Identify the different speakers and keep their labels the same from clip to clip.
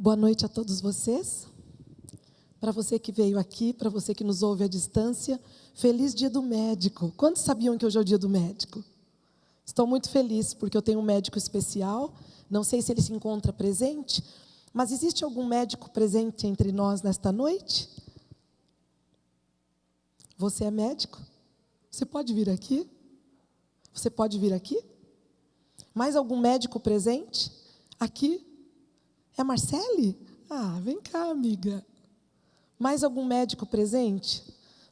Speaker 1: Boa noite a todos vocês. Para você que veio aqui, para você que nos ouve à distância, feliz Dia do Médico. Quantos sabiam que hoje é o Dia do Médico? Estou muito feliz porque eu tenho um médico especial. Não sei se ele se encontra presente, mas existe algum médico presente entre nós nesta noite? Você é médico? Você pode vir aqui? Você pode vir aqui? Mais algum médico presente? Aqui? É a Marcele? Ah, vem cá, amiga. Mais algum médico presente?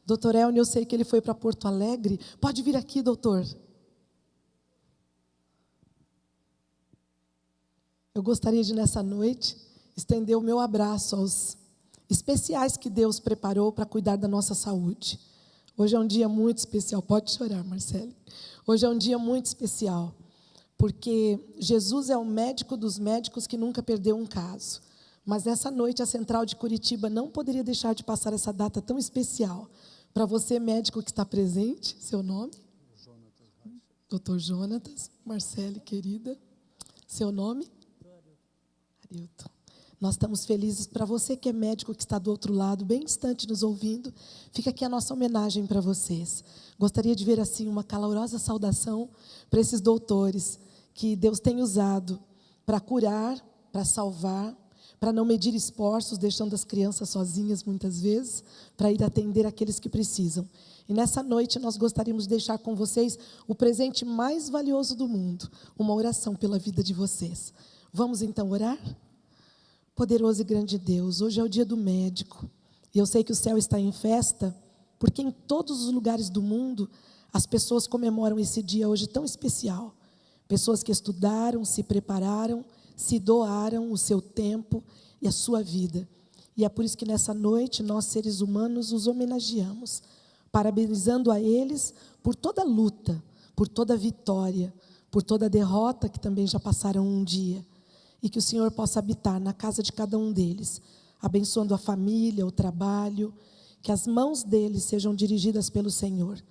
Speaker 1: Doutor Elnio, eu sei que ele foi para Porto Alegre. Pode vir aqui, doutor. Eu gostaria de, nessa noite, estender o meu abraço aos especiais que Deus preparou para cuidar da nossa saúde. Hoje é um dia muito especial. Pode chorar, Marcele. Hoje é um dia muito especial, porque Jesus é o médico dos médicos que nunca perdeu um caso. Mas nessa noite, a Central de Curitiba não poderia deixar de passar essa data tão especial. Para você, médico que está presente, seu nome? Doutor Jonatas. Marcele, querida. Seu nome? Arilton. Nós estamos felizes. Para você que é médico, que está do outro lado, bem distante, nos ouvindo, fica aqui a nossa homenagem para vocês. Gostaria de ver assim uma calorosa saudação para esses doutores que Deus tem usado para curar, para salvar, para não medir esforços, deixando as crianças sozinhas muitas vezes, para ir atender aqueles que precisam. E nessa noite nós gostaríamos de deixar com vocês o presente mais valioso do mundo, uma oração pela vida de vocês. Vamos então orar? Poderoso e grande Deus, hoje é o dia do médico, e eu sei que o céu está em festa, porque em todos os lugares do mundo, as pessoas comemoram esse dia hoje tão especial. Pessoas que estudaram, se prepararam, se doaram o seu tempo e a sua vida. E é por isso que nessa noite, nós seres humanos os homenageamos, parabenizando a eles por toda a luta, por toda a vitória, por toda a derrota que também já passaram um dia. E que o Senhor possa habitar na casa de cada um deles, abençoando a família, o trabalho, que as mãos deles sejam dirigidas pelo Senhor.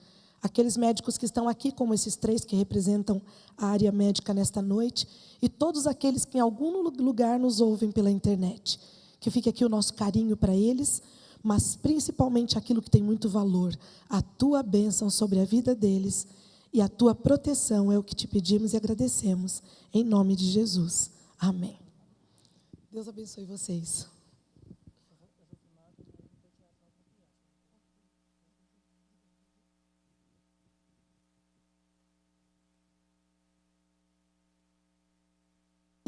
Speaker 1: Aqueles médicos que estão aqui, como esses 3 que representam a área médica nesta noite, e todos aqueles que em algum lugar nos ouvem pela internet. Que fique aqui o nosso carinho para eles, mas principalmente aquilo que tem muito valor, a tua bênção sobre a vida deles e a tua proteção é o que te pedimos e agradecemos, em nome de Jesus. Amém. Deus abençoe vocês.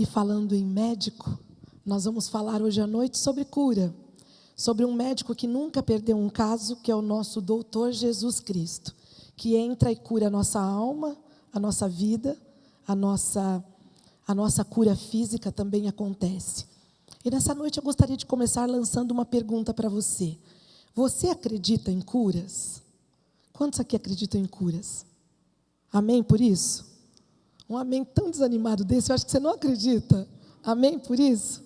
Speaker 1: E falando em médico, nós vamos falar hoje à noite sobre cura, sobre um médico que nunca perdeu um caso, que é o nosso doutor Jesus Cristo, que entra e cura a nossa alma, a nossa vida, a nossa cura física também acontece. E nessa noite eu gostaria de começar lançando uma pergunta para você. Você acredita em curas? Quantos aqui acreditam em curas? Amém por isso? Um amém tão desanimado desse, eu acho que você não acredita. Amém por isso?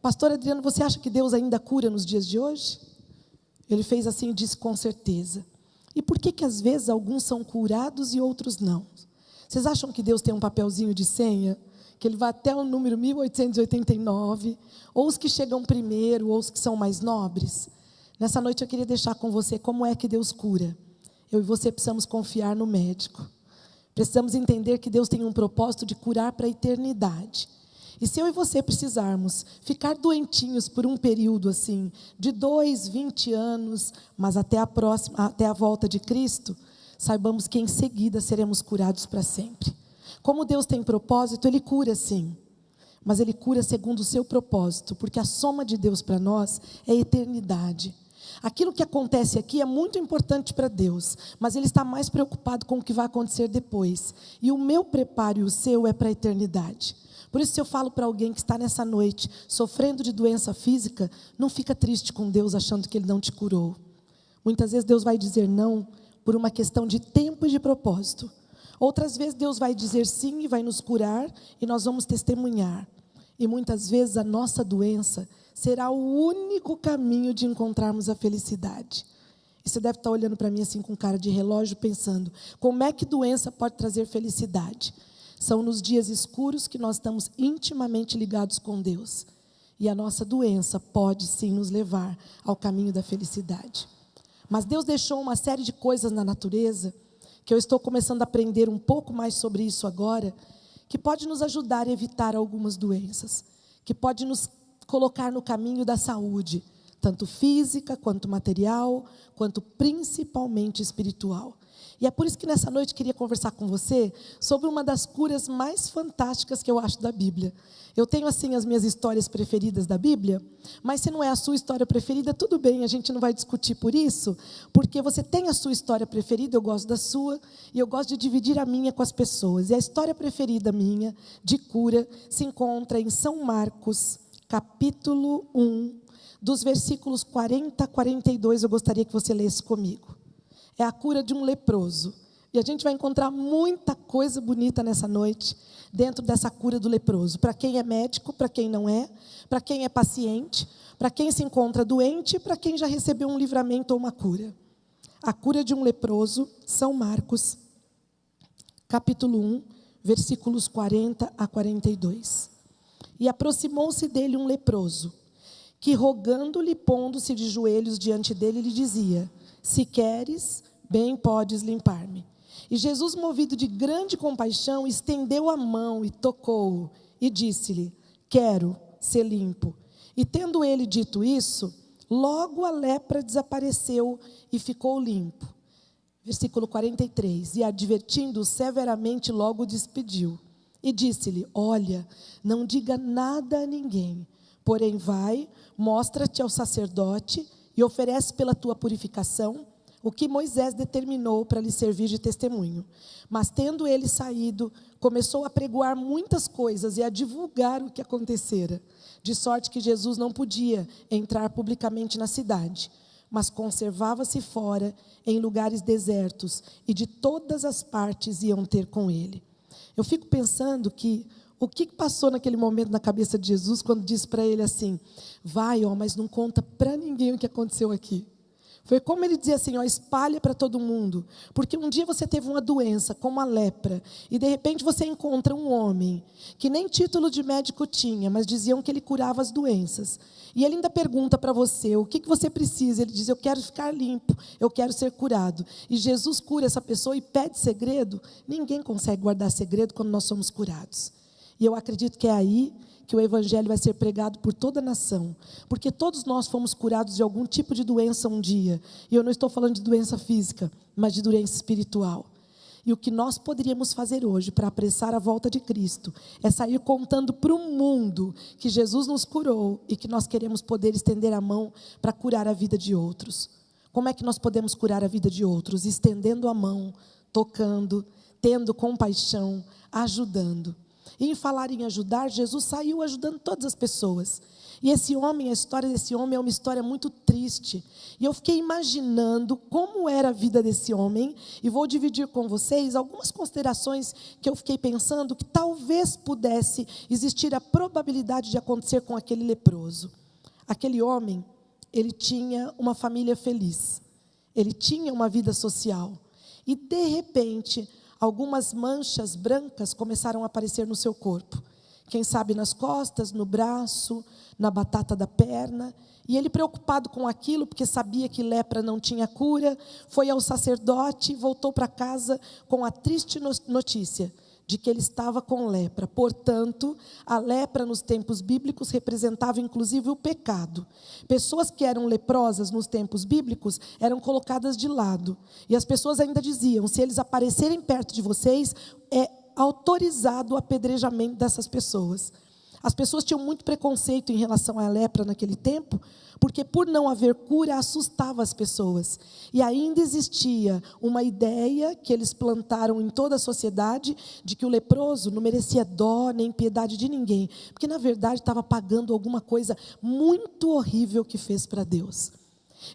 Speaker 1: Pastor Adriano, você acha que Deus ainda cura nos dias de hoje? Ele fez assim e disse com certeza. E por que às vezes alguns são curados e outros não? Vocês acham que Deus tem um papelzinho de senha? Que Ele vai até o número 1889? Ou os que chegam primeiro, ou os que são mais nobres? Nessa noite eu queria deixar com você como é que Deus cura. Eu e você precisamos confiar no médico. Precisamos entender que Deus tem um propósito de curar para a eternidade. E se eu e você precisarmos ficar doentinhos por um período assim, de 2, 20 anos, mas até a volta de Cristo, saibamos que em seguida seremos curados para sempre. Como Deus tem propósito, Ele cura sim. Mas Ele cura segundo o seu propósito, porque a soma de Deus para nós é eternidade. Aquilo que acontece aqui é muito importante para Deus, mas Ele está mais preocupado com o que vai acontecer depois. E o meu preparo e o seu é para a eternidade. Por isso, se eu falo para alguém que está nessa noite sofrendo de doença física, não fica triste com Deus achando que Ele não te curou. Muitas vezes Deus vai dizer não por uma questão de tempo e de propósito. Outras vezes Deus vai dizer sim e vai nos curar e nós vamos testemunhar. E muitas vezes a nossa doença será o único caminho de encontrarmos a felicidade. E você deve estar olhando para mim assim com cara de relógio, pensando, como é que doença pode trazer felicidade? São nos dias escuros que nós estamos intimamente ligados com Deus. E a nossa doença pode sim nos levar ao caminho da felicidade. Mas Deus deixou uma série de coisas na natureza, que eu estou começando a aprender um pouco mais sobre isso agora, que pode nos ajudar a evitar algumas doenças, que pode nos colocar no caminho da saúde, tanto física, quanto material, quanto principalmente espiritual. E é por isso que nessa noite eu queria conversar com você sobre uma das curas mais fantásticas que eu acho da Bíblia. Eu tenho, assim, as minhas histórias preferidas da Bíblia, mas se não é a sua história preferida, tudo bem, a gente não vai discutir por isso, porque você tem a sua história preferida, eu gosto da sua, e eu gosto de dividir a minha com as pessoas. E a história preferida minha, de cura, se encontra em São Marcos, capítulo 1, dos versículos 40 a 42, eu gostaria que você lesse comigo. É a cura de um leproso. E a gente vai encontrar muita coisa bonita nessa noite, dentro dessa cura do leproso. Para quem é médico, para quem não é, para quem é paciente, para quem se encontra doente e para quem já recebeu um livramento ou uma cura. A cura de um leproso, São Marcos, capítulo 1, versículos 40 a 42. E aproximou-se dele um leproso, que rogando-lhe, pondo-se de joelhos diante dele, lhe dizia: se queres, bem podes limpar-me. E Jesus, movido de grande compaixão, estendeu a mão e tocou-o, e disse-lhe: quero ser limpo. E tendo ele dito isso, logo a lepra desapareceu e ficou limpo. Versículo 43. E advertindo-o severamente, logo o despediu. E disse-lhe: olha, não diga nada a ninguém, porém vai, mostra-te ao sacerdote e oferece pela tua purificação o que Moisés determinou para lhe servir de testemunho. Mas tendo ele saído, começou a pregoar muitas coisas e a divulgar o que acontecera, de sorte que Jesus não podia entrar publicamente na cidade, mas conservava-se fora em lugares desertos, e de todas as partes iam ter com ele. Eu fico pensando que o que passou naquele momento na cabeça de Jesus quando disse para ele assim: vai, mas não conta para ninguém o que aconteceu aqui. Foi como ele dizia assim: espalha para todo mundo, porque um dia você teve uma doença, como a lepra, e de repente você encontra um homem que nem título de médico tinha, mas diziam que ele curava as doenças. E ele ainda pergunta para você: o que você precisa? Ele diz: eu quero ficar limpo, eu quero ser curado. E Jesus cura essa pessoa e pede segredo. Ninguém consegue guardar segredo quando nós somos curados. E eu acredito que é aí que o evangelho vai ser pregado por toda a nação. Porque todos nós fomos curados de algum tipo de doença um dia. E eu não estou falando de doença física, mas de doença espiritual. E o que nós poderíamos fazer hoje para apressar a volta de Cristo é sair contando para o mundo que Jesus nos curou e que nós queremos poder estender a mão para curar a vida de outros. Como é que nós podemos curar a vida de outros? Estendendo a mão, tocando, tendo compaixão, ajudando. E em falar em ajudar, Jesus saiu ajudando todas as pessoas. E esse homem, a história desse homem é uma história muito triste. E eu fiquei imaginando como era a vida desse homem. E vou dividir com vocês algumas considerações que eu fiquei pensando que talvez pudesse existir a probabilidade de acontecer com aquele leproso. Aquele homem, ele tinha uma família feliz. Ele tinha uma vida social. E de repente, algumas manchas brancas começaram a aparecer no seu corpo. Quem sabe nas costas, no braço, na batata da perna. E ele, preocupado com aquilo, porque sabia que lepra não tinha cura, foi ao sacerdote e voltou para casa com a triste notícia de que ele estava com lepra. Portanto, a lepra nos tempos bíblicos representava inclusive o pecado. Pessoas que eram leprosas nos tempos bíblicos eram colocadas de lado. E as pessoas ainda diziam: se eles aparecerem perto de vocês, é autorizado o apedrejamento dessas pessoas. As pessoas tinham muito preconceito em relação à lepra naquele tempo, porque por não haver cura, assustava as pessoas. E ainda existia uma ideia que eles plantaram em toda a sociedade, de que o leproso não merecia dó nem piedade de ninguém, porque na verdade estava pagando alguma coisa muito horrível que fez para Deus.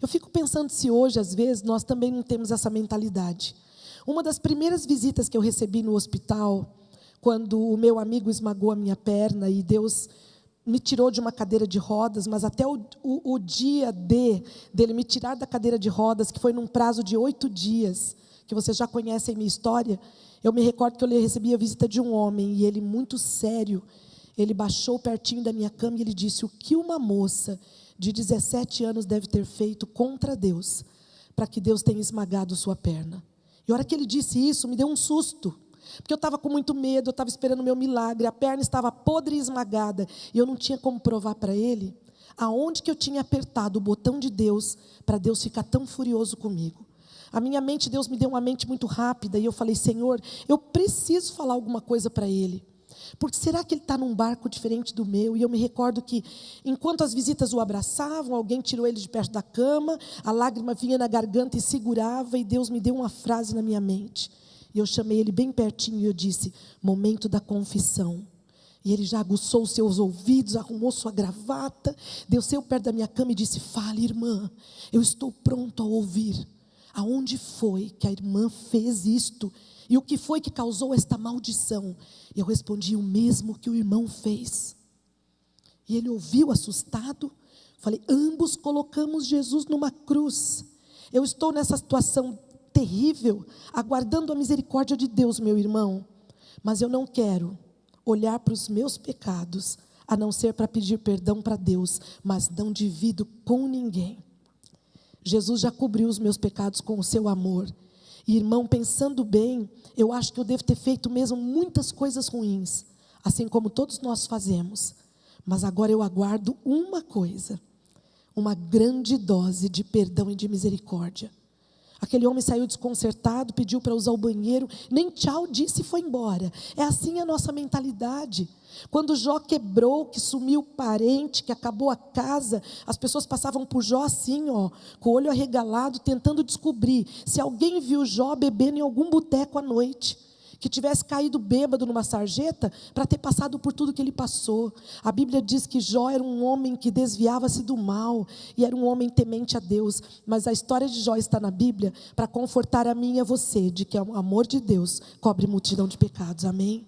Speaker 1: Eu fico pensando se hoje, às vezes, nós também não temos essa mentalidade. Uma das primeiras visitas que eu recebi no hospital, quando o meu amigo esmagou a minha perna e Deus me tirou de uma cadeira de rodas, mas até o dia dele me tirar da cadeira de rodas, que foi num prazo de 8 dias, que vocês já conhecem minha história, eu me recordo que eu recebi a visita de um homem, e ele muito sério, Ele baixou pertinho da minha cama e ele disse: o que uma moça de 17 anos deve ter feito contra Deus, para que Deus tenha esmagado sua perna? E a hora que ele disse isso, me deu um susto, porque eu estava com muito medo, eu estava esperando o meu milagre, a perna estava podre e esmagada, e eu não tinha como provar para ele aonde que eu tinha apertado o botão de Deus, para Deus ficar tão furioso comigo. A minha mente, Deus me deu uma mente muito rápida, e eu falei: Senhor, eu preciso falar alguma coisa para ele. Porque será que ele está num barco diferente do meu? E eu me recordo que, enquanto as visitas o abraçavam, alguém tirou ele de perto da cama, a lágrima vinha na garganta e segurava, e Deus me deu uma frase na minha mente. E eu chamei ele bem pertinho e eu disse: momento da confissão. E ele já aguçou os seus ouvidos, arrumou sua gravata, desceu perto da minha cama e disse: fale, irmã, eu estou pronto a ouvir. Aonde foi que a irmã fez isto? E o que foi que causou esta maldição? E eu respondi: o mesmo que o irmão fez. E ele ouviu assustado. Falei: ambos colocamos Jesus numa cruz. Eu estou nessa situação terrível, aguardando a misericórdia de Deus, meu irmão. Mas eu não quero olhar para os meus pecados, a não ser para pedir perdão para Deus, mas não divido com ninguém. Jesus já cobriu os meus pecados com o seu amor. E, irmão, pensando bem, eu acho que eu devo ter feito mesmo muitas coisas ruins, assim como todos nós fazemos. Mas agora eu aguardo uma coisa: uma grande dose de perdão e de misericórdia. Aquele homem saiu desconcertado, pediu para usar o banheiro, nem tchau disse e foi embora. É assim a nossa mentalidade. Quando Jó quebrou, que sumiu o parente, que acabou a casa, as pessoas passavam por Jó assim, com o olho arregalado, tentando descobrir se alguém viu Jó bebendo em algum boteco à noite, que tivesse caído bêbado numa sarjeta, para ter passado por tudo que ele passou. A Bíblia diz que Jó era um homem que desviava-se do mal, e era um homem temente a Deus. Mas a história de Jó está na Bíblia para confortar a mim e a você, de que o amor de Deus cobre multidão de pecados, amém?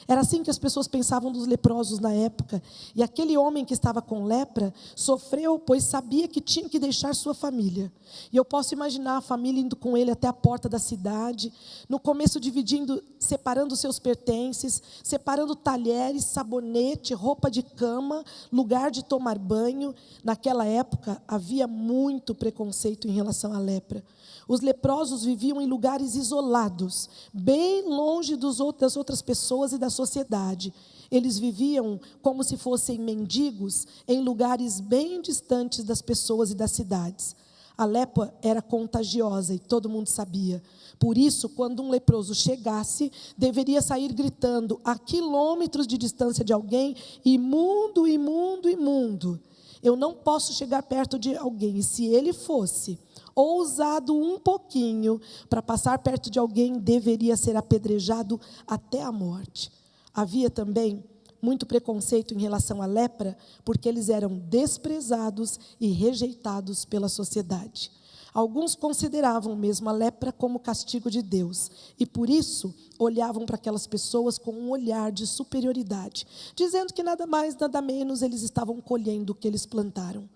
Speaker 1: Era assim que as pessoas pensavam dos leprosos na época. E aquele homem que estava com lepra sofreu, pois sabia que tinha que deixar sua família. E eu posso imaginar a família indo com ele até a porta da cidade, no começo dividindo, separando seus pertences, separando talheres, sabonete, roupa de cama, lugar de tomar banho. Naquela época havia muito preconceito em relação à lepra. Os leprosos viviam em lugares isolados, bem longe das outras pessoas e da sociedade. Eles viviam como se fossem mendigos em lugares bem distantes das pessoas e das cidades. A lepra era contagiosa e todo mundo sabia. Por isso, quando um leproso chegasse, deveria sair gritando a quilômetros de distância de alguém: imundo, imundo, imundo. Eu não posso chegar perto de alguém, e se ele fosse ousado um pouquinho para passar perto de alguém, deveria ser apedrejado até a morte. Havia também muito preconceito em relação à lepra, porque eles eram desprezados e rejeitados pela sociedade. Alguns consideravam mesmo a lepra como castigo de Deus, e por isso olhavam para aquelas pessoas com um olhar de superioridade, dizendo que nada mais, nada menos eles estavam colhendo o que eles plantaram.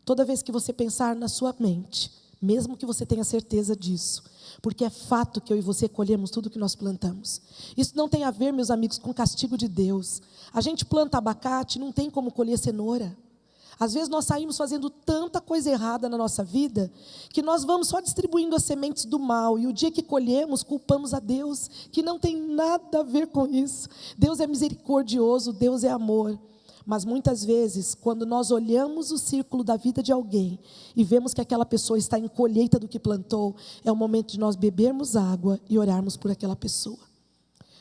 Speaker 1: Toda vez que você pensar na sua mente, mesmo que você tenha certeza disso, porque é fato que eu e você colhemos tudo que nós plantamos. Isso não tem a ver, meus amigos, com castigo de Deus. A gente planta abacate, não tem como colher cenoura. Às vezes nós saímos fazendo tanta coisa errada na nossa vida, que nós vamos só distribuindo as sementes do mal, e o dia que colhemos, culpamos a Deus, que não tem nada a ver com isso. Deus é misericordioso, Deus é amor. Mas muitas vezes, quando nós olhamos o círculo da vida de alguém e vemos que aquela pessoa está em colheita do que plantou, é o momento de nós bebermos água e orarmos por aquela pessoa.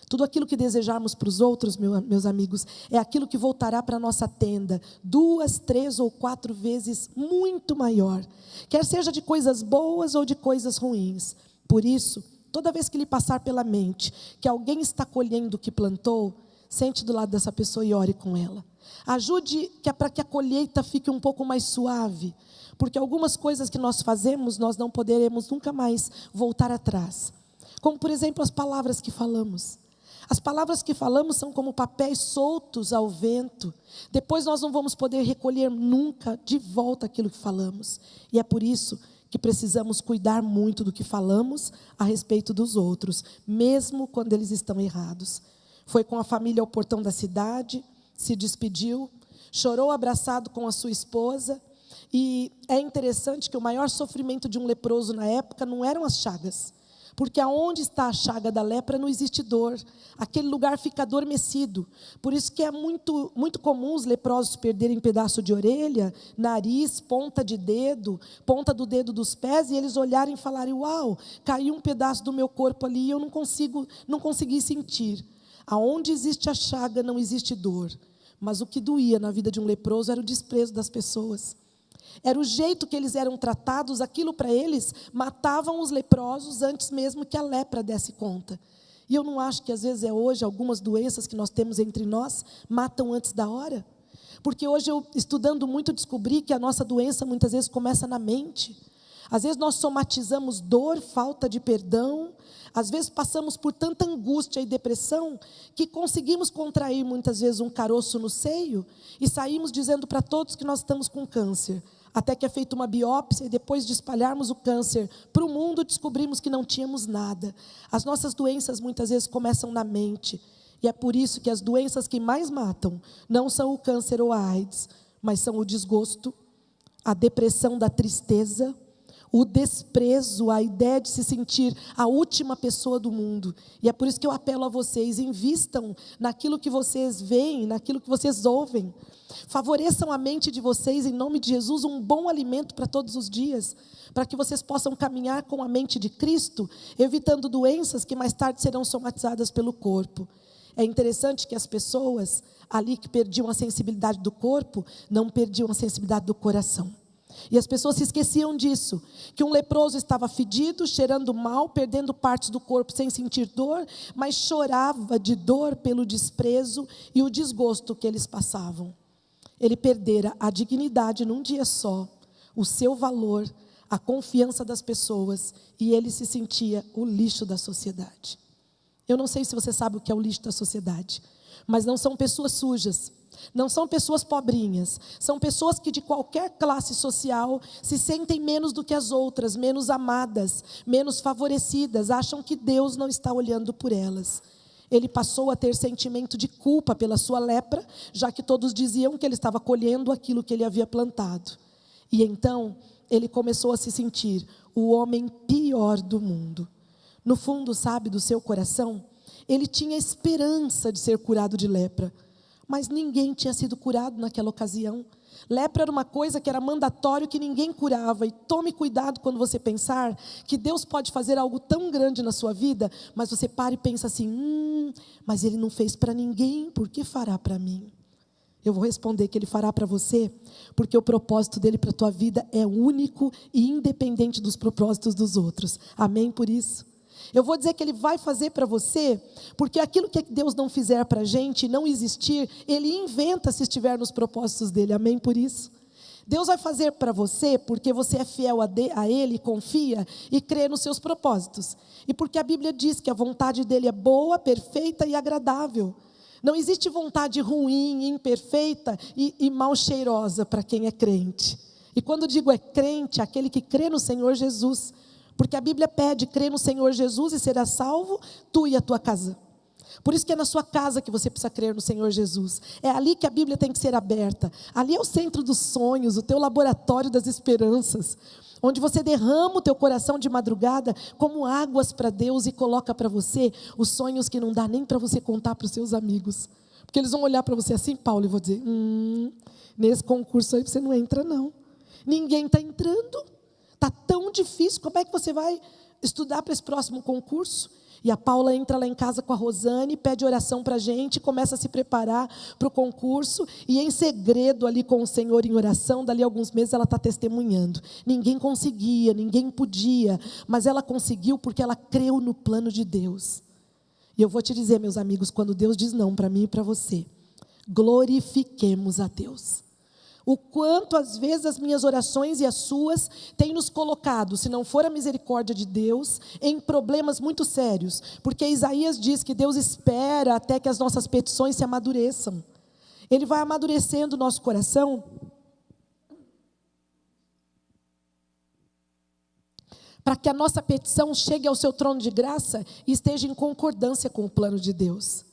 Speaker 1: Tudo aquilo que desejarmos para os outros, meus amigos, é aquilo que voltará para a nossa tenda 2, 3 ou 4 vezes muito maior. Quer seja de coisas boas ou de coisas ruins. Por isso, toda vez que lhe passar pela mente que alguém está colhendo o que plantou, sente do lado dessa pessoa e ore com ela. Ajude para que a colheita fique um pouco mais suave, porque algumas coisas que nós fazemos, nós não poderemos nunca mais voltar atrás. Como, por exemplo, as palavras que falamos. As palavras que falamos são como papéis soltos ao vento. Depois nós não vamos poder recolher nunca de volta aquilo que falamos. E é por isso que precisamos cuidar muito do que falamos a respeito dos outros, mesmo quando eles estão errados. Foi com a família ao portão da cidade, se despediu, chorou abraçado com a sua esposa. E é interessante que o maior sofrimento de um leproso na época não eram as chagas, porque aonde está a chaga da lepra não existe dor, aquele lugar fica adormecido. Por isso que é muito, muito comum os leprosos perderem pedaço de orelha, nariz, ponta de dedo, ponta do dedo dos pés, e eles olharem e falarem: uau, caiu um pedaço do meu corpo ali e eu não consegui sentir. Aonde existe a chaga não existe dor, mas o que doía na vida de um leproso era o desprezo das pessoas. Era o jeito que eles eram tratados, aquilo para eles matavam os leprosos antes mesmo que a lepra desse conta. E eu não acho que às vezes hoje algumas doenças que nós temos entre nós matam antes da hora? Porque hoje eu, estudando muito, descobri que a nossa doença muitas vezes começa na mente. Às vezes nós somatizamos dor, falta de perdão, às vezes passamos por tanta angústia e depressão que conseguimos contrair muitas vezes um caroço no seio e saímos dizendo para todos que nós estamos com câncer. Até que é feita uma biópsia e depois de espalharmos o câncer para o mundo, descobrimos que não tínhamos nada. As nossas doenças muitas vezes começam na mente. E é por isso que as doenças que mais matam não são o câncer ou a AIDS, mas são o desgosto, a depressão da tristeza, o desprezo, a ideia de se sentir a última pessoa do mundo. E é por isso que eu apelo a vocês: invistam naquilo que vocês veem, naquilo que vocês ouvem. Favoreçam a mente de vocês, em nome de Jesus, um bom alimento para todos os dias, para que vocês possam caminhar com a mente de Cristo, evitando doenças que mais tarde serão somatizadas pelo corpo. É interessante que as pessoas ali que perdiam a sensibilidade do corpo, não perdiam a sensibilidade do coração. E as pessoas se esqueciam disso, que um leproso estava fedido, cheirando mal, perdendo partes do corpo sem sentir dor, mas chorava de dor pelo desprezo e o desgosto que eles passavam. Ele perdera a dignidade num dia só, o seu valor, a confiança das pessoas, e ele se sentia o lixo da sociedade. Eu não sei se você sabe o que é o lixo da sociedade, mas não são pessoas sujas, não são pessoas pobrinhas, são pessoas que de qualquer classe social se sentem menos do que as outras, menos amadas, menos favorecidas, acham que Deus não está olhando por elas. Ele passou a ter sentimento de culpa pela sua lepra, já que todos diziam que ele estava colhendo aquilo que ele havia plantado. E então, ele começou a se sentir o homem pior do mundo. No fundo, sabe, do seu coração, ele tinha esperança de ser curado de lepra, mas ninguém tinha sido curado naquela ocasião. Lepra era uma coisa que era mandatório, que ninguém curava. E tome cuidado quando você pensar que Deus pode fazer algo tão grande na sua vida, mas você para e pensa assim: mas Ele não fez para ninguém, por que fará para mim? Eu vou responder que Ele fará para você, porque o propósito dEle para a tua vida é único e independente dos propósitos dos outros. Amém por isso? Eu vou dizer que Ele vai fazer para você, porque aquilo que Deus não fizer para a gente, não existir, Ele inventa se estiver nos propósitos dEle. Amém por isso? Deus vai fazer para você porque você é fiel a Ele, confia e crê nos seus propósitos. E porque a Bíblia diz que a vontade dEle é boa, perfeita e agradável. Não existe vontade ruim, imperfeita e mal cheirosa para quem é crente. E quando digo é crente, aquele que crê no Senhor Jesus. Porque a Bíblia pede: crê no Senhor Jesus e será salvo, tu e a tua casa. Por isso que é na sua casa que você precisa crer no Senhor Jesus. É ali que a Bíblia tem que ser aberta. Ali é o centro dos sonhos, o teu laboratório das esperanças, onde você derrama o teu coração de madrugada como águas para Deus e coloca para você os sonhos que não dá nem para você contar para os seus amigos. Porque eles vão olhar para você assim, Paulo, e vão dizer: nesse concurso aí você não entra não. Ninguém está entrando. Está tão difícil, como é que você vai estudar para esse próximo concurso? E a Paula entra lá em casa com a Rosane, pede oração para a gente, começa a se preparar para o concurso, e em segredo ali com o Senhor em oração, dali a alguns meses ela está testemunhando. Ninguém conseguia, ninguém podia, mas ela conseguiu porque ela creu no plano de Deus. E eu vou te dizer, meus amigos, quando Deus diz não para mim e para você, glorifiquemos a Deus. O quanto às vezes as minhas orações e as suas têm nos colocado, se não for a misericórdia de Deus, em problemas muito sérios. Porque Isaías diz que Deus espera até que as nossas petições se amadureçam. Ele vai amadurecendo o nosso coração para que a nossa petição chegue ao seu trono de graça e esteja em concordância com o plano de Deus.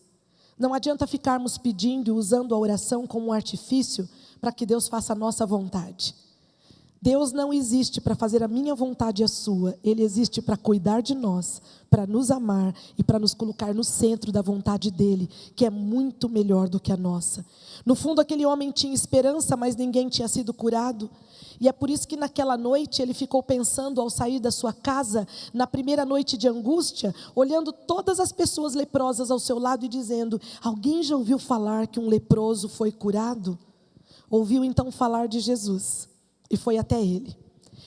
Speaker 1: Não adianta ficarmos pedindo e usando a oração como um artifício para que Deus faça a nossa vontade. Deus não existe para fazer a minha vontade e a sua. Ele existe para cuidar de nós, para nos amar e para nos colocar no centro da vontade dEle, que é muito melhor do que a nossa. No fundo, aquele homem tinha esperança, mas ninguém tinha sido curado. E é por isso que naquela noite ele ficou pensando ao sair da sua casa, na primeira noite de angústia, olhando todas as pessoas leprosas ao seu lado e dizendo: alguém já ouviu falar que um leproso foi curado? Ouviu então falar de Jesus. E foi até ele.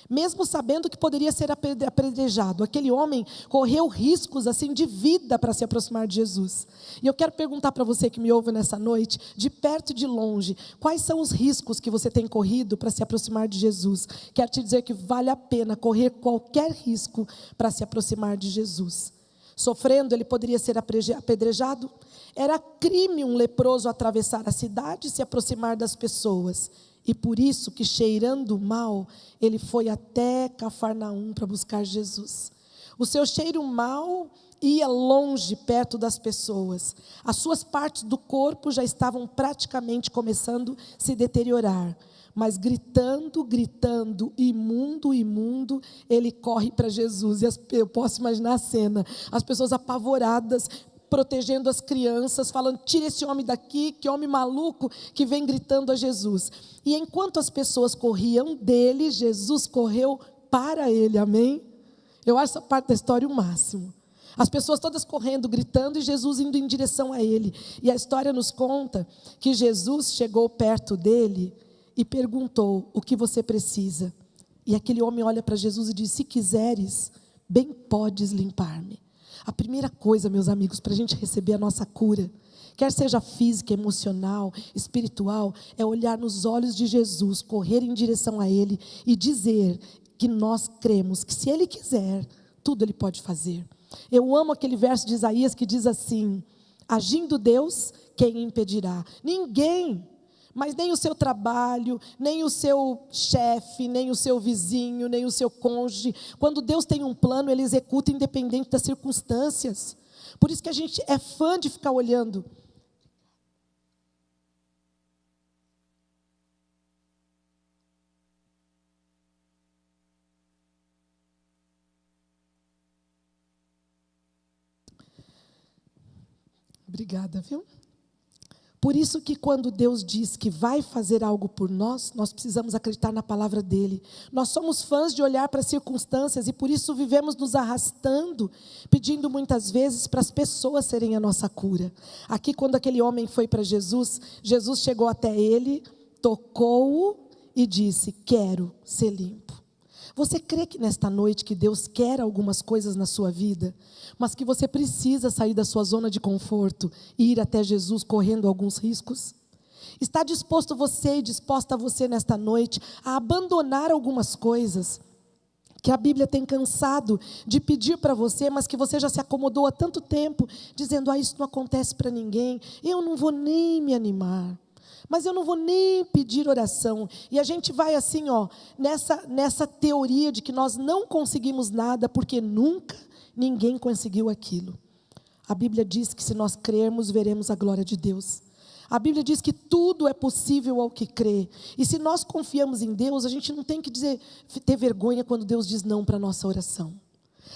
Speaker 1: Mesmo sabendo que poderia ser apedrejado, aquele homem correu riscos assim de vida para se aproximar de Jesus. E eu quero perguntar para você que me ouve nessa noite, de perto e de longe, quais são os riscos que você tem corrido para se aproximar de Jesus? Quero te dizer que vale a pena correr qualquer risco para se aproximar de Jesus. Sofrendo, ele poderia ser apedrejado. Era crime um leproso atravessar a cidade e se aproximar das pessoas. E por isso que, cheirando mal, ele foi até Cafarnaum para buscar Jesus. O seu cheiro mal ia longe, perto das pessoas. As suas partes do corpo já estavam praticamente começando a se deteriorar. Mas gritando, imundo, imundo, ele corre para Jesus. E eu posso imaginar a cena, as pessoas apavoradas, protegendo as crianças, falando: tira esse homem daqui, que homem maluco que vem gritando a Jesus. E enquanto as pessoas corriam dele, Jesus correu para ele, amém? Eu acho essa parte da história o máximo. As pessoas todas correndo, gritando, e Jesus indo em direção a ele. E a história nos conta que Jesus chegou perto dele e perguntou: o que você precisa? E aquele homem olha para Jesus e diz: se quiseres, bem podes limpar-me. A primeira coisa, meus amigos, para a gente receber a nossa cura, quer seja física, emocional, espiritual, é olhar nos olhos de Jesus, correr em direção a Ele e dizer que nós cremos que, se Ele quiser, tudo Ele pode fazer. Eu amo aquele verso de Isaías que diz assim: agindo Deus, quem impedirá? Ninguém. Mas nem o seu trabalho, nem o seu chefe, nem o seu vizinho, nem o seu cônjuge. Quando Deus tem um plano, Ele executa independente das circunstâncias. Por isso que a gente é fã de ficar olhando. Obrigada, viu? Por isso que quando Deus diz que vai fazer algo por nós, nós precisamos acreditar na palavra dEle. Nós somos fãs de olhar para as circunstâncias e por isso vivemos nos arrastando, pedindo muitas vezes para as pessoas serem a nossa cura. Aqui, quando aquele homem foi para Jesus, Jesus chegou até ele, tocou-o e disse: quero ser limpo. Você crê que nesta noite que Deus quer algumas coisas na sua vida, mas que você precisa sair da sua zona de conforto e ir até Jesus correndo alguns riscos? Está disposto você e disposta você nesta noite a abandonar algumas coisas que a Bíblia tem cansado de pedir para você, mas que você já se acomodou há tanto tempo, dizendo: isso não acontece para ninguém, eu não vou nem me animar. Mas eu não vou nem pedir oração. E a gente vai assim, nessa teoria de que nós não conseguimos nada, porque nunca ninguém conseguiu aquilo. A Bíblia diz que se nós crermos, veremos a glória de Deus. A Bíblia diz que tudo é possível ao que crê. E se nós confiamos em Deus, a gente não tem que ter vergonha quando Deus diz não para a nossa oração.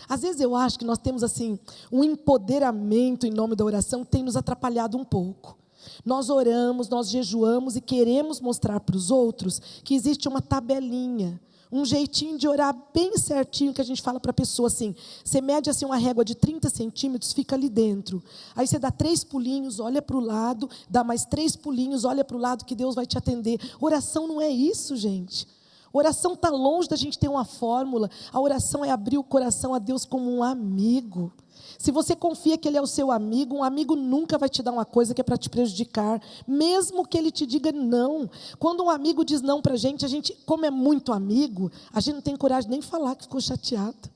Speaker 1: Às vezes eu acho que nós temos assim um empoderamento em nome da oração que tem nos atrapalhado um pouco. Nós oramos, nós jejuamos e queremos mostrar para os outros que existe uma tabelinha, um jeitinho de orar bem certinho, que a gente fala para a pessoa assim: você mede assim uma régua de 30 centímetros, fica ali dentro. Aí você dá 3 pulinhos, olha para o lado, dá mais 3 pulinhos, olha para o lado que Deus vai te atender. Oração não é isso, gente. Oração está longe da gente ter uma fórmula. A oração é abrir o coração a Deus como um amigo. Se você confia que Ele é o seu amigo, um amigo nunca vai te dar uma coisa que é para te prejudicar, mesmo que ele te diga não. Quando um amigo diz não para a gente, como é muito amigo, a gente não tem coragem nem de falar que ficou chateado.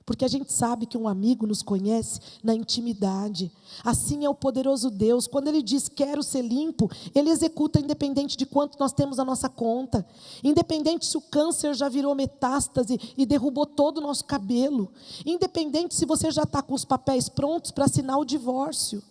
Speaker 1: Porque a gente sabe que um amigo nos conhece na intimidade. Assim é o poderoso Deus. Quando Ele diz quero ser limpo, Ele executa independente de quanto nós temos na nossa conta. Independente se o câncer já virou metástase e derrubou todo o nosso cabelo. Independente se você já está com os papéis prontos para assinar o divórcio.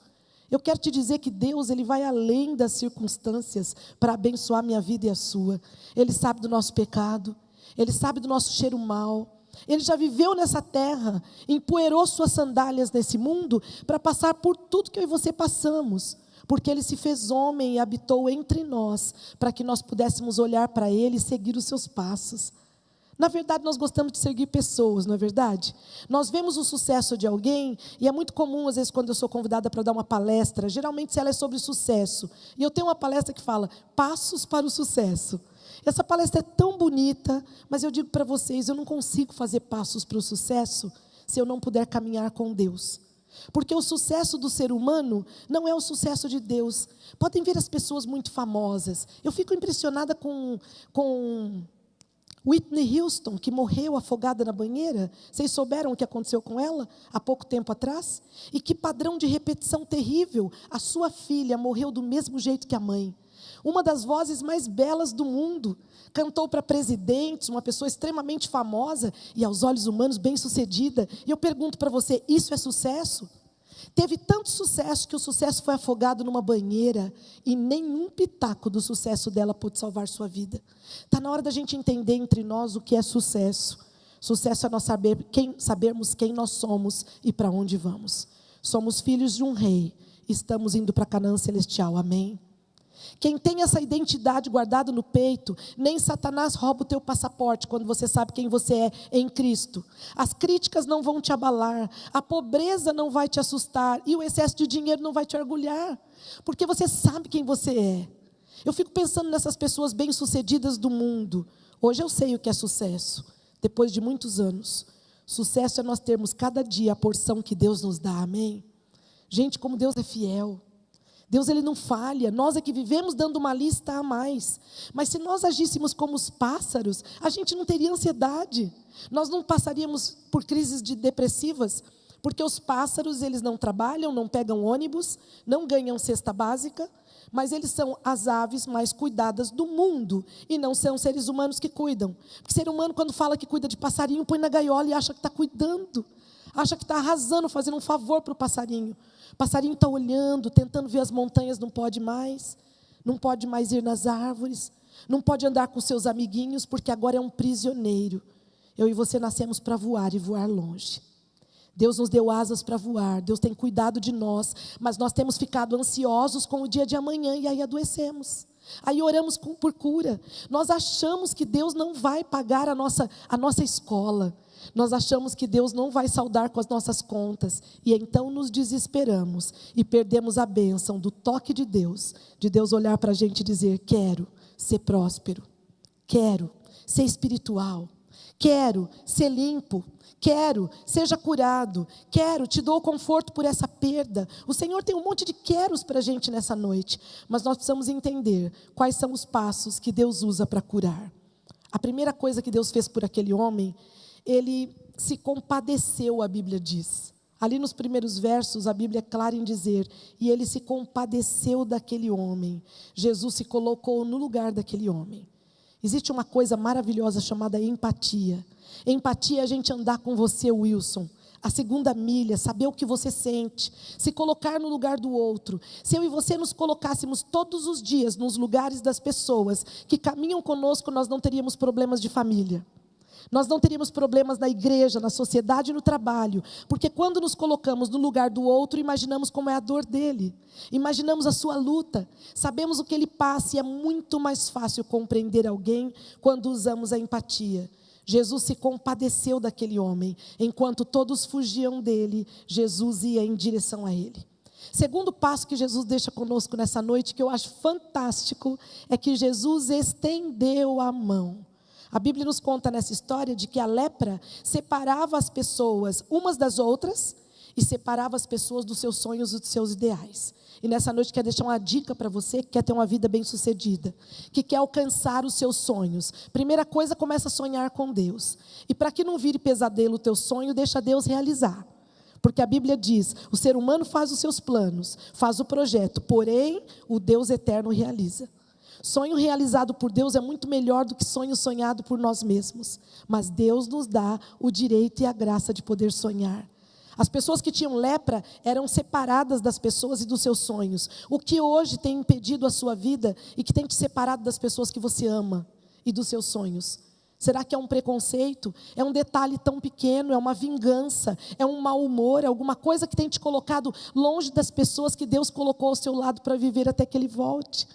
Speaker 1: Eu quero te dizer que Deus, Ele vai além das circunstâncias para abençoar a minha vida e a sua. Ele sabe do nosso pecado, Ele sabe do nosso cheiro mau. Ele já viveu nessa terra, empoeirou suas sandálias nesse mundo para passar por tudo que eu e você passamos. Porque Ele se fez homem e habitou entre nós, para que nós pudéssemos olhar para Ele e seguir os seus passos. Na verdade, nós gostamos de seguir pessoas, não é verdade? Nós vemos o sucesso de alguém, e é muito comum, às vezes, quando eu sou convidada para dar uma palestra, geralmente ela é sobre sucesso. E eu tenho uma palestra que fala, passos para o sucesso. Essa palestra é tão bonita, mas eu digo para vocês, eu não consigo fazer passos para o sucesso se eu não puder caminhar com Deus. Porque o sucesso do ser humano não é o sucesso de Deus. Podem ver as pessoas muito famosas. Eu fico impressionada com Whitney Houston, que morreu afogada na banheira. Vocês souberam o que aconteceu com ela há pouco tempo atrás? E que padrão de repetição terrível. A sua filha morreu do mesmo jeito que a mãe. Uma das vozes mais belas do mundo. Cantou para presidentes, uma pessoa extremamente famosa e aos olhos humanos bem-sucedida. E eu pergunto para você, isso é sucesso? Teve tanto sucesso que o sucesso foi afogado numa banheira e nenhum pitaco do sucesso dela pôde salvar sua vida. Está na hora da gente entender entre nós o que é sucesso. Sucesso é nós sabermos quem nós somos e para onde vamos. Somos filhos de um rei, estamos indo para Canaã celestial, amém? Quem tem essa identidade guardada no peito, nem Satanás rouba o teu passaporte quando você sabe quem você é em Cristo. As críticas não vão te abalar, a pobreza não vai te assustar e o excesso de dinheiro não vai te orgulhar, porque você sabe quem você é. Eu fico pensando nessas pessoas bem-sucedidas do mundo. Hoje eu sei o que é sucesso, depois de muitos anos. Sucesso é nós termos cada dia a porção que Deus nos dá, amém? Gente, como Deus é fiel. Deus, Ele não falha, nós é que vivemos dando uma lista a mais. Mas se nós agíssemos como os pássaros, a gente não teria ansiedade. Nós não passaríamos por crises depressivas, porque os pássaros, eles não trabalham, não pegam ônibus, não ganham cesta básica, mas eles são as aves mais cuidadas do mundo, e não são seres humanos que cuidam. Porque ser humano, quando fala que cuida de passarinho, põe na gaiola e acha que está cuidando, acha que está arrasando, fazendo um favor para o passarinho. O passarinho está olhando, tentando ver as montanhas, não pode mais ir nas árvores, não pode andar com seus amiguinhos, porque agora é um prisioneiro. Eu e você nascemos para voar e voar longe. Deus nos deu asas para voar, Deus tem cuidado de nós, mas nós temos ficado ansiosos com o dia de amanhã e aí adoecemos. Aí oramos por cura. Nós achamos que Deus não vai pagar a nossa escola. Nós achamos que Deus não vai saldar com as nossas contas. E então nos desesperamos e perdemos a bênção do toque de Deus olhar para a gente e dizer, quero ser próspero, quero ser espiritual, quero ser limpo, quero, seja curado, quero, te dou conforto por essa perda. O Senhor tem um monte de queros para a gente nessa noite, mas nós precisamos entender quais são os passos que Deus usa para curar. A primeira coisa que Deus fez por aquele homem, Ele se compadeceu, a Bíblia diz. Ali nos primeiros versos, a Bíblia é clara em dizer, e Ele se compadeceu daquele homem. Jesus se colocou no lugar daquele homem. Existe uma coisa maravilhosa chamada empatia. Empatia é a gente andar com você, Wilson, a segunda milha, saber o que você sente, se colocar no lugar do outro. Se eu e você nos colocássemos todos os dias nos lugares das pessoas que caminham conosco, nós não teríamos problemas de família. Nós não teríamos problemas na igreja, na sociedade e no trabalho, porque quando nos colocamos no lugar do outro, imaginamos como é a dor dele, imaginamos a sua luta, sabemos o que ele passa e é muito mais fácil compreender alguém quando usamos a empatia. Jesus se compadeceu daquele homem, enquanto todos fugiam dele, Jesus ia em direção a ele. Segundo passo que Jesus deixa conosco nessa noite, que eu acho fantástico, é que Jesus estendeu a mão. A Bíblia nos conta nessa história de que a lepra separava as pessoas umas das outras e separava as pessoas dos seus sonhos e dos seus ideais. E nessa noite quero deixar uma dica para você que quer ter uma vida bem-sucedida, que quer alcançar os seus sonhos. Primeira coisa, começa a sonhar com Deus. E para que não vire pesadelo o teu sonho, deixa Deus realizar. Porque a Bíblia diz, o ser humano faz os seus planos, faz o projeto, porém o Deus eterno realiza. Sonho realizado por Deus é muito melhor do que sonho sonhado por nós mesmos. Mas Deus nos dá o direito e a graça de poder sonhar. As pessoas que tinham lepra eram separadas das pessoas e dos seus sonhos. O que hoje tem impedido a sua vida e que tem te separado das pessoas que você ama e dos seus sonhos? Será que é um preconceito? É um detalhe tão pequeno? É uma vingança? É um mau humor? É alguma coisa que tem te colocado longe das pessoas que Deus colocou ao seu lado para viver até que Ele volte?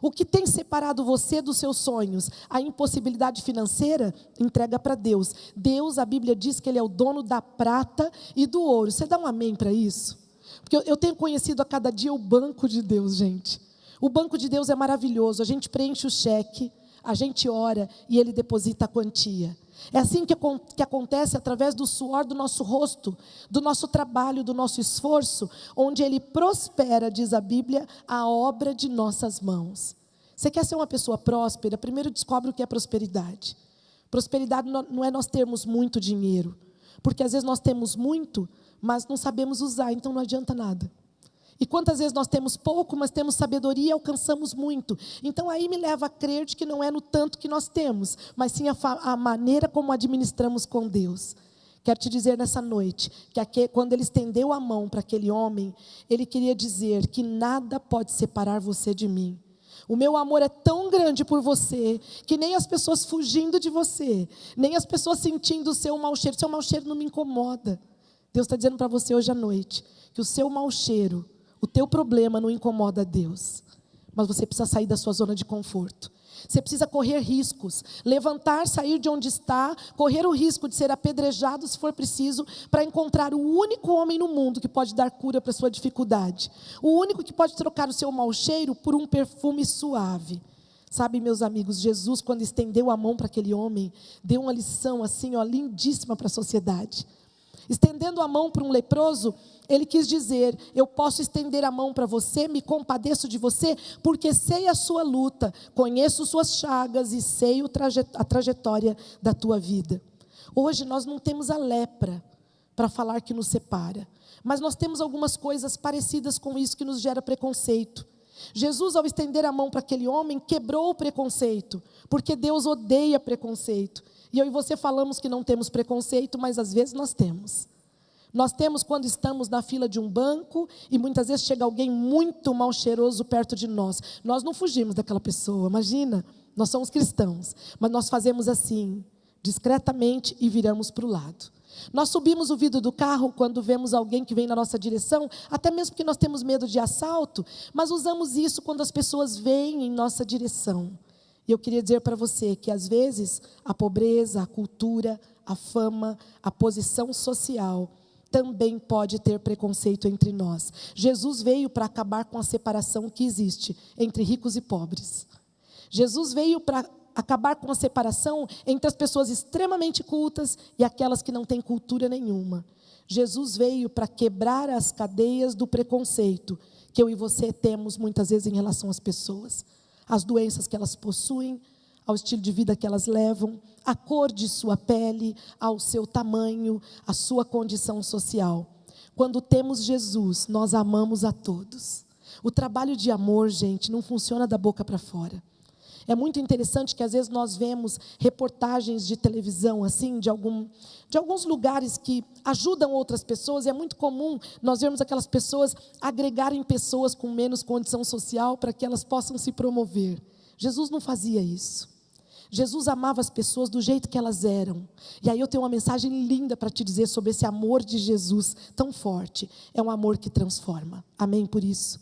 Speaker 1: O que tem separado você dos seus sonhos? A impossibilidade financeira? Entrega para Deus. Deus, a Bíblia diz que Ele é o dono da prata e do ouro. Você dá um amém para isso? Porque eu tenho conhecido a cada dia o banco de Deus, gente. O banco de Deus é maravilhoso. A gente preenche o cheque, a gente ora e Ele deposita a quantia. É assim que acontece através do suor do nosso rosto, do nosso trabalho, do nosso esforço, onde Ele prospera, diz a Bíblia, a obra de nossas mãos. Você quer ser uma pessoa próspera? Primeiro descobre o que é prosperidade. Prosperidade não é nós termos muito dinheiro, porque às vezes nós temos muito, mas não sabemos usar, então não adianta nada. E quantas vezes nós temos pouco, mas temos sabedoria e alcançamos muito. Então aí me leva a crer de que não é no tanto que nós temos, mas sim a maneira como administramos com Deus. Quero te dizer nessa noite, que quando Ele estendeu a mão para aquele homem, Ele queria dizer que nada pode separar você de mim. O meu amor é tão grande por você, que nem as pessoas fugindo de você, nem as pessoas sentindo o seu mau cheiro não me incomoda. Deus está dizendo para você hoje à noite, que o seu mau cheiro, o teu problema não incomoda a Deus, mas você precisa sair da sua zona de conforto. Você precisa correr riscos, levantar, sair de onde está, correr o risco de ser apedrejado se for preciso, para encontrar o único homem no mundo que pode dar cura para a sua dificuldade. O único que pode trocar o seu mau cheiro por um perfume suave. Sabe, meus amigos, Jesus, quando estendeu a mão para aquele homem, deu uma lição assim, lindíssima para a sociedade. Estendendo a mão para um leproso, Ele quis dizer: eu posso estender a mão para você, me compadeço de você, porque sei a sua luta, conheço suas chagas e sei a trajetória da tua vida. Hoje nós não temos a lepra para falar que nos separa, mas nós temos algumas coisas parecidas com isso que nos gera preconceito. Jesus, ao estender a mão para aquele homem, quebrou o preconceito, porque Deus odeia preconceito. E eu e você falamos que não temos preconceito, mas às vezes nós temos. Nós temos quando estamos na fila de um banco e muitas vezes chega alguém muito mal cheiroso perto de nós. Nós não fugimos daquela pessoa, imagina, nós somos cristãos, mas nós fazemos assim, discretamente, e viramos para o lado. Nós subimos o vidro do carro quando vemos alguém que vem na nossa direção, até mesmo porque nós temos medo de assalto, mas usamos isso quando as pessoas vêm em nossa direção. E eu queria dizer para você que às vezes a pobreza, a cultura, a fama, a posição social também pode ter preconceito entre nós. Jesus veio para acabar com a separação que existe entre ricos e pobres. Jesus veio para acabar com a separação entre as pessoas extremamente cultas e aquelas que não têm cultura nenhuma. Jesus veio para quebrar as cadeias do preconceito que eu e você temos muitas vezes em relação às pessoas. As doenças que elas possuem, ao estilo de vida que elas levam, a cor de sua pele, ao seu tamanho, a sua condição social. Quando temos Jesus, nós amamos a todos. O trabalho de amor, gente, não funciona da boca para fora. É muito interessante que às vezes nós vemos reportagens de televisão, assim, de alguns lugares que ajudam outras pessoas, e é muito comum nós vermos aquelas pessoas agregarem pessoas com menos condição social para que elas possam se promover. Jesus não fazia isso. Jesus amava as pessoas do jeito que elas eram. E aí eu tenho uma mensagem linda para te dizer sobre esse amor de Jesus tão forte. É um amor que transforma. Amém por isso?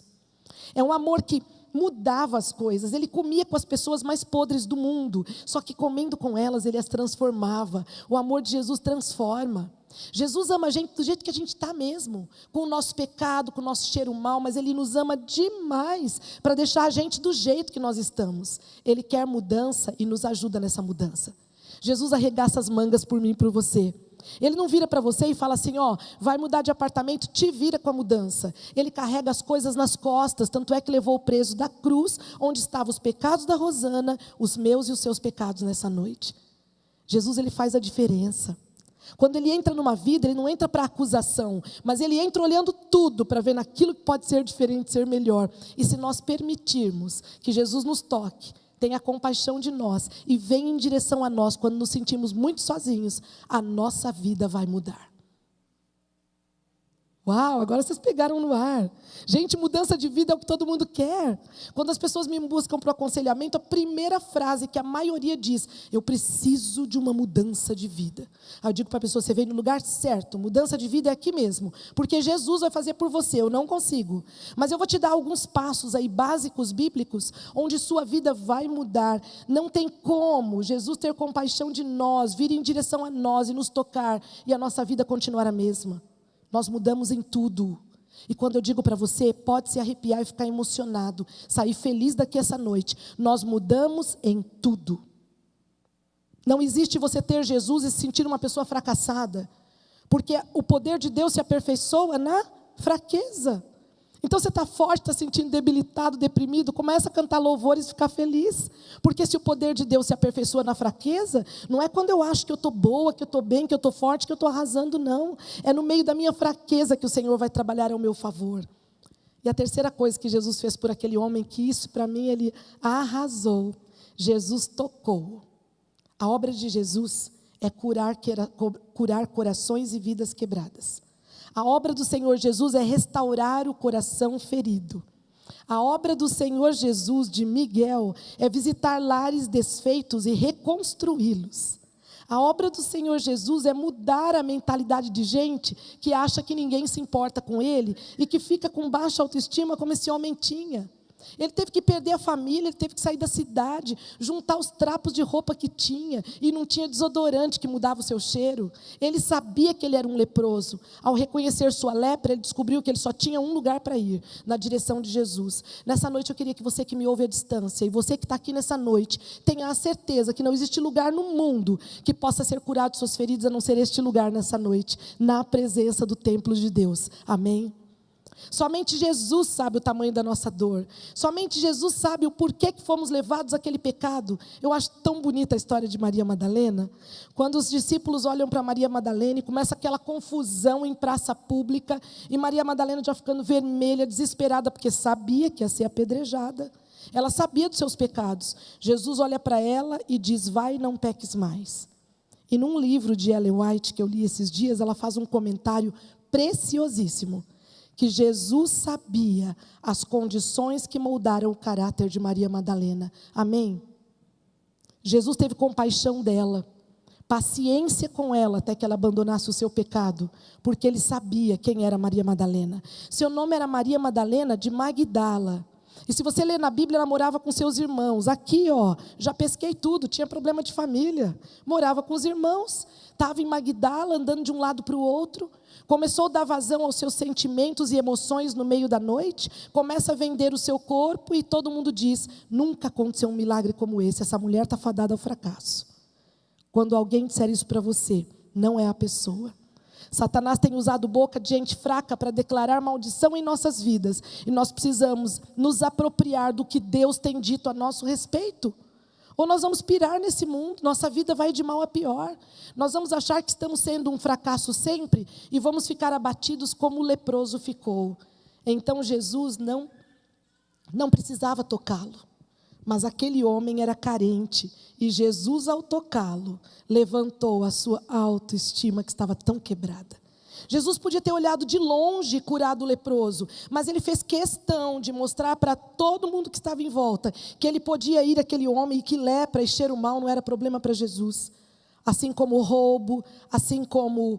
Speaker 1: É um amor que mudava as coisas. Ele comia com as pessoas mais podres do mundo, só que comendo com elas, ele as transformava. O amor de Jesus transforma. Jesus ama a gente do jeito que a gente está mesmo, com o nosso pecado, com o nosso cheiro mal, mas Ele nos ama demais para deixar a gente do jeito que nós estamos. Ele quer mudança e nos ajuda nessa mudança. Jesus arregaça as mangas por mim e por você. Ele não vira para você e fala assim, vai mudar de apartamento, te vira com a mudança. Ele carrega as coisas nas costas, tanto é que levou o preso da cruz, onde estavam os pecados da Rosana, os meus e os seus pecados nessa noite. Jesus, Ele faz a diferença. Quando Ele entra numa vida, Ele não entra para acusação, mas Ele entra olhando tudo para ver naquilo que pode ser diferente, ser melhor. E se nós permitirmos que Jesus nos toque, tenha compaixão de nós e venha em direção a nós quando nos sentimos muito sozinhos, a nossa vida vai mudar. Uau, agora vocês pegaram no ar. Gente, mudança de vida é o que todo mundo quer. Quando as pessoas me buscam para o aconselhamento, a primeira frase que a maioria diz: eu preciso de uma mudança de vida. Aí eu digo para a pessoa: você veio no lugar certo, mudança de vida é aqui mesmo. Porque Jesus vai fazer por você, eu não consigo. Mas eu vou te dar alguns passos aí básicos bíblicos, onde sua vida vai mudar. Não tem como Jesus ter compaixão de nós, vir em direção a nós e nos tocar, e a nossa vida continuar a mesma. Nós mudamos em tudo. E quando eu digo para você, pode se arrepiar e ficar emocionado, sair feliz daqui essa noite. Nós mudamos em tudo. Não existe você ter Jesus e se sentir uma pessoa fracassada. Porque o poder de Deus se aperfeiçoa na fraqueza. Então você está forte, está se sentindo debilitado, deprimido, começa a cantar louvores e ficar feliz. Porque se o poder de Deus se aperfeiçoa na fraqueza, não é quando eu acho que eu estou boa, que eu estou bem, que eu estou forte, que eu estou arrasando, não. É no meio da minha fraqueza que o Senhor vai trabalhar ao meu favor. E a terceira coisa que Jesus fez por aquele homem, que isso para mim ele arrasou. Jesus tocou. A obra de Jesus é curar corações e vidas quebradas. A obra do Senhor Jesus é restaurar o coração ferido. A obra do Senhor Jesus, de Miguel, é visitar lares desfeitos e reconstruí-los. A obra do Senhor Jesus é mudar a mentalidade de gente que acha que ninguém se importa com ele e que fica com baixa autoestima como esse homem tinha. Ele teve que perder a família, ele teve que sair da cidade, juntar os trapos de roupa que tinha, e não tinha desodorante que mudava o seu cheiro. Ele sabia que ele era um leproso. Ao reconhecer sua lepra, ele descobriu que ele só tinha um lugar para ir, na direção de Jesus. Nessa noite eu queria que você que me ouve à distância, e você que está aqui nessa noite, tenha a certeza que não existe lugar no mundo que possa ser curado de suas feridas, a não ser este lugar nessa noite, na presença do templo de Deus. Amém? Somente Jesus sabe o tamanho da nossa dor. Somente Jesus sabe o porquê que fomos levados àquele pecado. Eu acho tão bonita a história de Maria Madalena. Quando os discípulos olham para Maria Madalena e começa aquela confusão em praça pública, e Maria Madalena já ficando vermelha, desesperada, porque sabia que ia ser apedrejada. Ela sabia dos seus pecados. Jesus olha para ela e diz: vai, não peques mais. E num livro de Ellen White que eu li esses dias, ela faz um comentário preciosíssimo. Que Jesus sabia as condições que moldaram o caráter de Maria Madalena. Amém? Jesus teve compaixão dela, paciência com ela até que ela abandonasse o seu pecado, porque ele sabia quem era Maria Madalena. Seu nome era Maria Madalena de Magdala. E se você ler na Bíblia, ela morava com seus irmãos. Aqui, já pesquei tudo, tinha problema de família. Morava com os irmãos, estava em Magdala, andando de um lado para o outro. Começou a dar vazão aos seus sentimentos e emoções no meio da noite. Começa a vender o seu corpo e todo mundo diz: nunca aconteceu um milagre como esse. Essa mulher está fadada ao fracasso. Quando alguém disser isso para você, não é a pessoa. Satanás tem usado boca de gente fraca para declarar maldição em nossas vidas. E nós precisamos nos apropriar do que Deus tem dito a nosso respeito. Ou nós vamos pirar nesse mundo, nossa vida vai de mal a pior. Nós vamos achar que estamos sendo um fracasso sempre e vamos ficar abatidos como o leproso ficou. Então Jesus não precisava tocá-lo. Mas aquele homem era carente e Jesus, ao tocá-lo, levantou a sua autoestima que estava tão quebrada. Jesus podia ter olhado de longe e curado o leproso, mas ele fez questão de mostrar para todo mundo que estava em volta que ele podia ir àquele homem e que lepra e cheiro mal não era problema para Jesus. Assim como roubo, assim como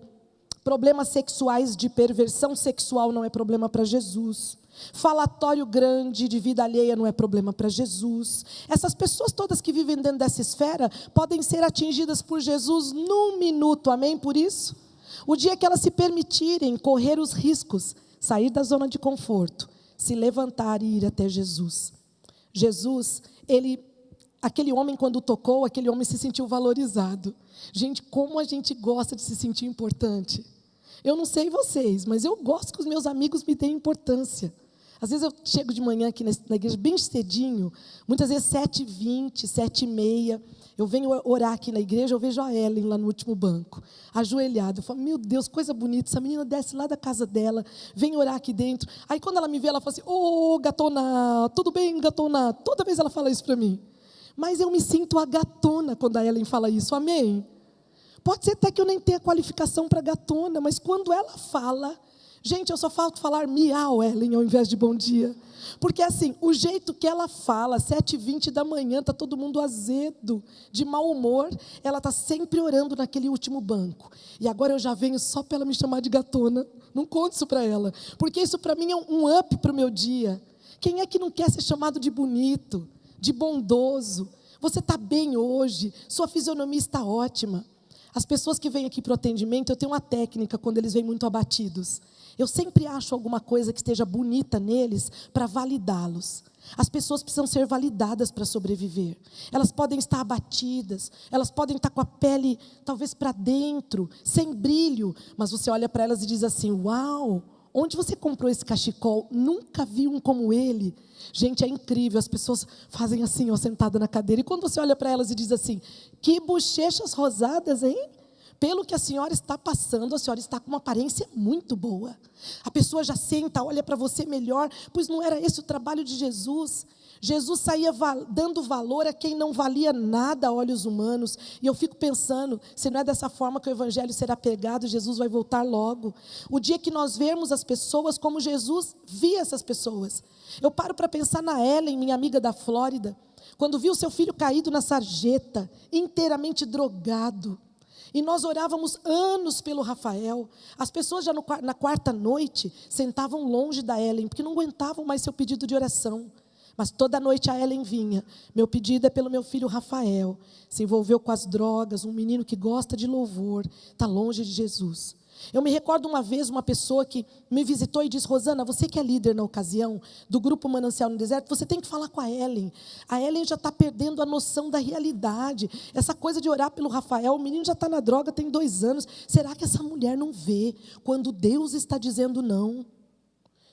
Speaker 1: problemas sexuais de perversão sexual não é problema para Jesus. Falatório grande de vida alheia não é problema para Jesus. Essas pessoas todas que vivem dentro dessa esfera podem ser atingidas por Jesus num minuto, amém? Por isso, o dia que elas se permitirem correr os riscos, sair da zona de conforto, se levantar e ir até Jesus. Jesus, aquele homem quando tocou, aquele homem se sentiu valorizado. Gente, como a gente gosta de se sentir importante. Eu não sei vocês, mas eu gosto que os meus amigos me deem importância. Às vezes eu chego de manhã aqui na igreja bem cedinho, muitas vezes 7h20, 7h30, eu venho orar aqui na igreja, eu vejo a Ellen lá no último banco, ajoelhada. Eu falo: meu Deus, coisa bonita, essa menina desce lá da casa dela, vem orar aqui dentro. Aí quando ela me vê, ela fala assim: ô gatona, tudo bem gatona? Toda vez ela fala isso para mim. Mas eu me sinto a gatona quando a Ellen fala isso, amém? Pode ser até que eu nem tenha qualificação para gatona, mas quando ela fala, Gente, eu só falto falar miau, Ellen, ao invés de bom dia. Porque assim, o jeito que ela fala, 7h20 da manhã, está todo mundo azedo, de mau humor, ela está sempre orando naquele último banco. E agora eu já venho só para ela me chamar de gatona. Não conto isso para ela, porque isso para mim é um up para o meu dia. Quem é que não quer ser chamado de bonito, de bondoso? Você está bem hoje, sua fisionomia está ótima. As pessoas que vêm aqui para o atendimento, eu tenho uma técnica quando eles vêm muito abatidos. Eu sempre acho alguma coisa que esteja bonita neles para validá-los. As pessoas precisam ser validadas para sobreviver. Elas podem estar abatidas, elas podem estar com a pele talvez para dentro, sem brilho, mas você olha para elas e diz assim: uau, onde você comprou esse cachecol? Nunca vi um como ele. Gente, é incrível, as pessoas fazem assim, ó, sentada na cadeira, e quando você olha para elas e diz assim: que bochechas rosadas, hein? Pelo que a senhora está passando, a senhora está com uma aparência muito boa. A pessoa já senta, olha para você melhor, pois não era esse o trabalho de Jesus. Jesus saía dando valor a quem não valia nada a olhos humanos. E eu fico pensando, se não é dessa forma que o evangelho será pregado, Jesus vai voltar logo. O dia que nós vermos as pessoas como Jesus via essas pessoas. Eu paro para pensar na Ellen, minha amiga da Flórida, quando viu seu filho caído na sarjeta, inteiramente drogado. E nós orávamos anos pelo Rafael. As pessoas já na quarta noite sentavam longe da Ellen, porque não aguentavam mais seu pedido de oração. Mas toda noite a Ellen vinha: meu pedido é pelo meu filho Rafael. Se envolveu com as drogas, um menino que gosta de louvor, está longe de Jesus. Eu me recordo uma vez, uma pessoa que me visitou e disse: Rosana, você que é líder na ocasião do grupo Manancial no Deserto, você tem que falar com a Ellen. A Ellen já está perdendo a noção da realidade. Essa coisa de orar pelo Rafael, o menino já está na droga tem 2 anos. Será que essa mulher não vê quando Deus está dizendo não?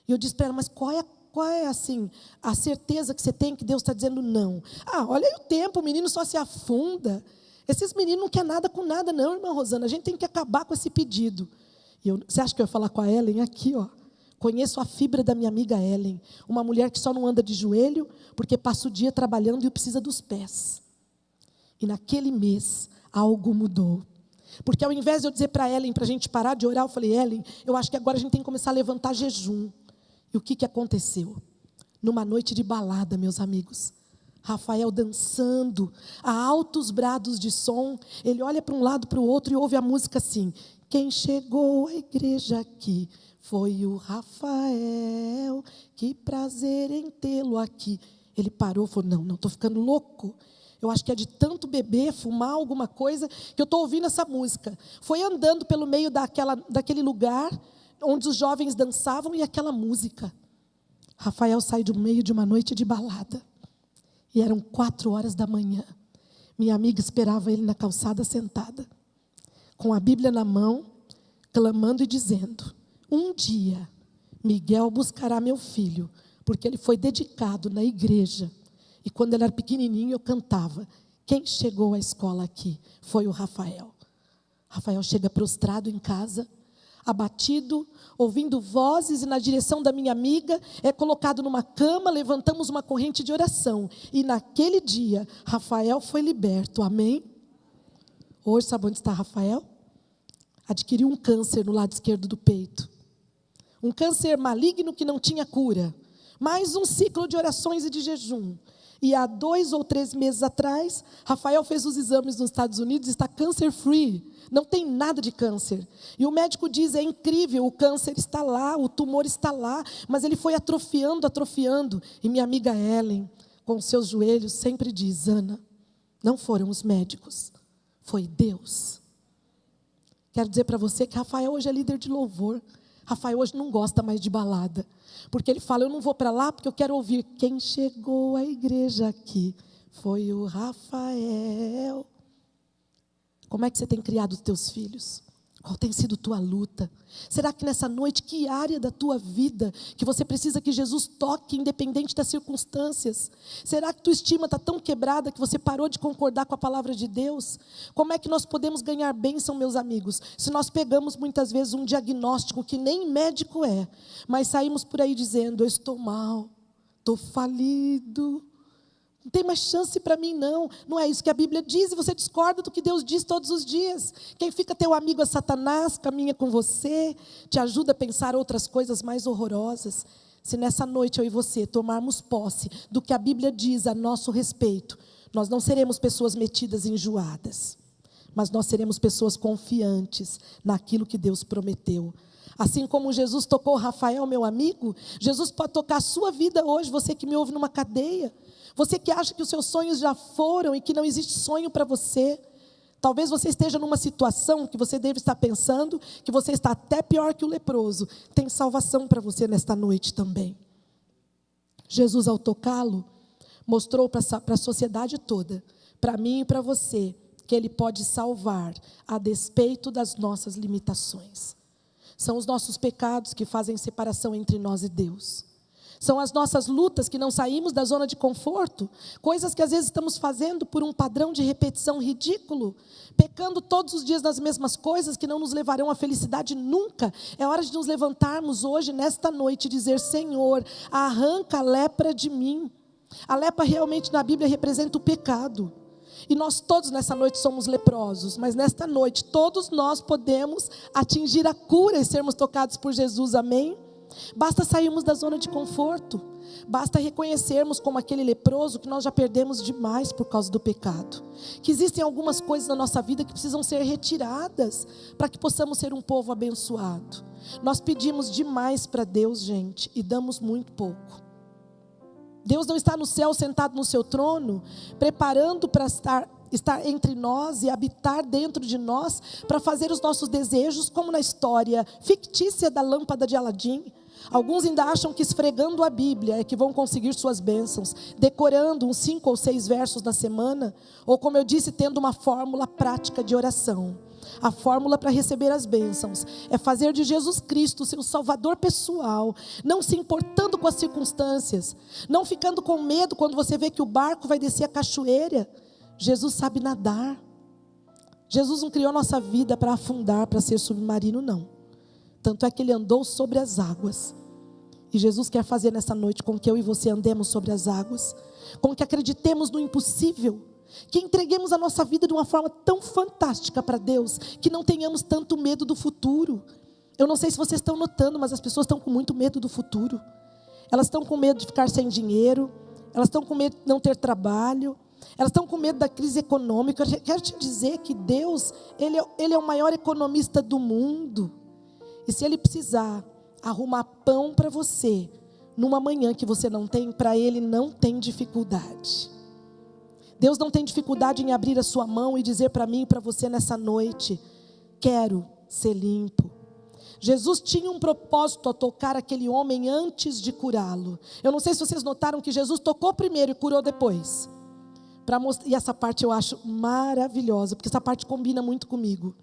Speaker 1: E eu disse para ela: mas qual é assim, a certeza que você tem que Deus está dizendo não? Ah, olha aí o tempo, o menino só se afunda. Esses meninos não querem nada com nada não, irmã Rosana. A gente tem que acabar com esse pedido. Você acha que eu ia falar com a Ellen aqui, ó? Conheço a fibra da minha amiga Ellen, uma mulher que só não anda de joelho porque passa o dia trabalhando e precisa dos pés. E naquele mês algo mudou. Porque ao invés de eu dizer para a Ellen para a gente parar de orar, eu falei: Ellen, eu acho que agora a gente tem que começar a levantar jejum. E o que aconteceu? Numa noite de balada, meus amigos, Rafael dançando, a altos brados de som, ele olha para um lado, para o outro e ouve a música assim: quem chegou à igreja aqui foi o Rafael, que prazer em tê-lo aqui. Ele parou e falou: não, estou ficando louco. Eu acho que é de tanto beber, fumar alguma coisa, que eu estou ouvindo essa música. Foi andando pelo meio daquele lugar onde os jovens dançavam e aquela música. Rafael sai do meio de uma noite de balada. E eram 4h da manhã. Minha amiga esperava ele na calçada sentada, com a Bíblia na mão, clamando e dizendo: um dia Miguel buscará meu filho, porque ele foi dedicado na igreja. E quando ele era pequenininho eu cantava: quem chegou à escola aqui foi o Rafael. Rafael chega prostrado em casa, abatido, ouvindo vozes, e na direção da minha amiga é colocado numa cama, levantamos uma corrente de oração. E naquele dia Rafael foi liberto, amém? Hoje sabe onde está Rafael? Adquiriu um câncer no lado esquerdo do peito. Um câncer maligno que não tinha cura. Mais um ciclo de orações e de jejum. E há 2 ou 3 meses atrás, Rafael fez os exames nos Estados Unidos e está cancer free. Não tem nada de câncer. E o médico diz: é incrível, o câncer está lá, o tumor está lá, mas ele foi atrofiando. E minha amiga Ellen, com os seus joelhos, sempre diz: Ana, não foram os médicos, foi Deus. Quero dizer para você que Rafael hoje é líder de louvor. Rafael hoje não gosta mais de balada, porque ele fala: eu não vou para lá porque eu quero ouvir quem chegou à igreja aqui foi o Rafael. Como é que você tem criado os teus filhos? Qual tem sido tua luta? Será que nessa noite, que área da tua vida que você precisa que Jesus toque, independente das circunstâncias? Será que tua estima está tão quebrada que você parou de concordar com a palavra de Deus? Como é que nós podemos ganhar bênção, meus amigos, se nós pegamos muitas vezes um diagnóstico que nem médico é, mas saímos por aí dizendo: eu estou mal, estou falido, Não tem mais chance para mim, não. Não é isso que a Bíblia diz, e você discorda do que Deus diz todos os dias. Quem fica teu amigo é Satanás, caminha com você, te ajuda a pensar outras coisas mais horrorosas. Se nessa noite eu e você tomarmos posse do que a Bíblia diz a nosso respeito, nós não seremos pessoas metidas e enjoadas, mas nós seremos pessoas confiantes naquilo que Deus prometeu. Assim como Jesus tocou Rafael, meu amigo, Jesus pode tocar a sua vida hoje, você que me ouve numa cadeia. Você que acha que os seus sonhos já foram e que não existe sonho para você. Talvez você esteja numa situação que você deve estar pensando que você está até pior que o leproso. Tem salvação para você nesta noite também. Jesus, ao tocá-lo, mostrou para a sociedade toda, para mim e para você, que Ele pode salvar a despeito das nossas limitações. São os nossos pecados que fazem separação entre nós e Deus. São as nossas lutas que não saímos da zona de conforto, coisas que às vezes estamos fazendo por um padrão de repetição ridículo, pecando todos os dias nas mesmas coisas que não nos levarão à felicidade nunca. É hora de nos levantarmos hoje, nesta noite, e dizer: Senhor, arranca a lepra de mim. A lepra realmente na Bíblia representa o pecado. E nós todos nessa noite somos leprosos, mas nesta noite todos nós podemos atingir a cura e sermos tocados por Jesus, amém? Basta sairmos da zona de conforto, basta reconhecermos como aquele leproso que nós já perdemos demais por causa do pecado, que existem algumas coisas na nossa vida que precisam ser retiradas para que possamos ser um povo abençoado. Nós pedimos demais para Deus, gente, e damos muito pouco. Deus não está no céu sentado no seu trono, preparando para estar entre nós e habitar dentro de nós, para fazer os nossos desejos, como na história fictícia da lâmpada de Aladim. Alguns ainda acham que esfregando a Bíblia é que vão conseguir suas bênçãos, decorando uns 5 ou 6 versos na semana, ou como eu disse, tendo uma fórmula prática de oração. A fórmula para receber as bênçãos é fazer de Jesus Cristo seu salvador pessoal, não se importando com as circunstâncias, não ficando com medo quando você vê que o barco vai descer a cachoeira. Jesus sabe nadar. Jesus não criou a nossa vida para afundar, para ser submarino, não. Tanto é que Ele andou sobre as águas. E Jesus quer fazer nessa noite com que eu e você andemos sobre as águas, com que acreditemos no impossível, que entreguemos a nossa vida de uma forma tão fantástica para Deus, que não tenhamos tanto medo do futuro. Eu não sei se vocês estão notando, mas as pessoas estão com muito medo do futuro. Elas estão com medo de ficar sem dinheiro, elas estão com medo de não ter trabalho, elas estão com medo da crise econômica. Eu quero te dizer que Deus, Ele é o maior economista do mundo. E se Ele precisar arrumar pão para você, numa manhã que você não tem, para Ele não tem dificuldade. Deus não tem dificuldade em abrir a sua mão e dizer para mim e para você nessa noite: quero ser limpo. Jesus tinha um propósito ao tocar aquele homem antes de curá-lo. Eu não sei se vocês notaram que Jesus tocou primeiro e curou depois. E essa parte eu acho maravilhosa, porque essa parte combina muito comigo.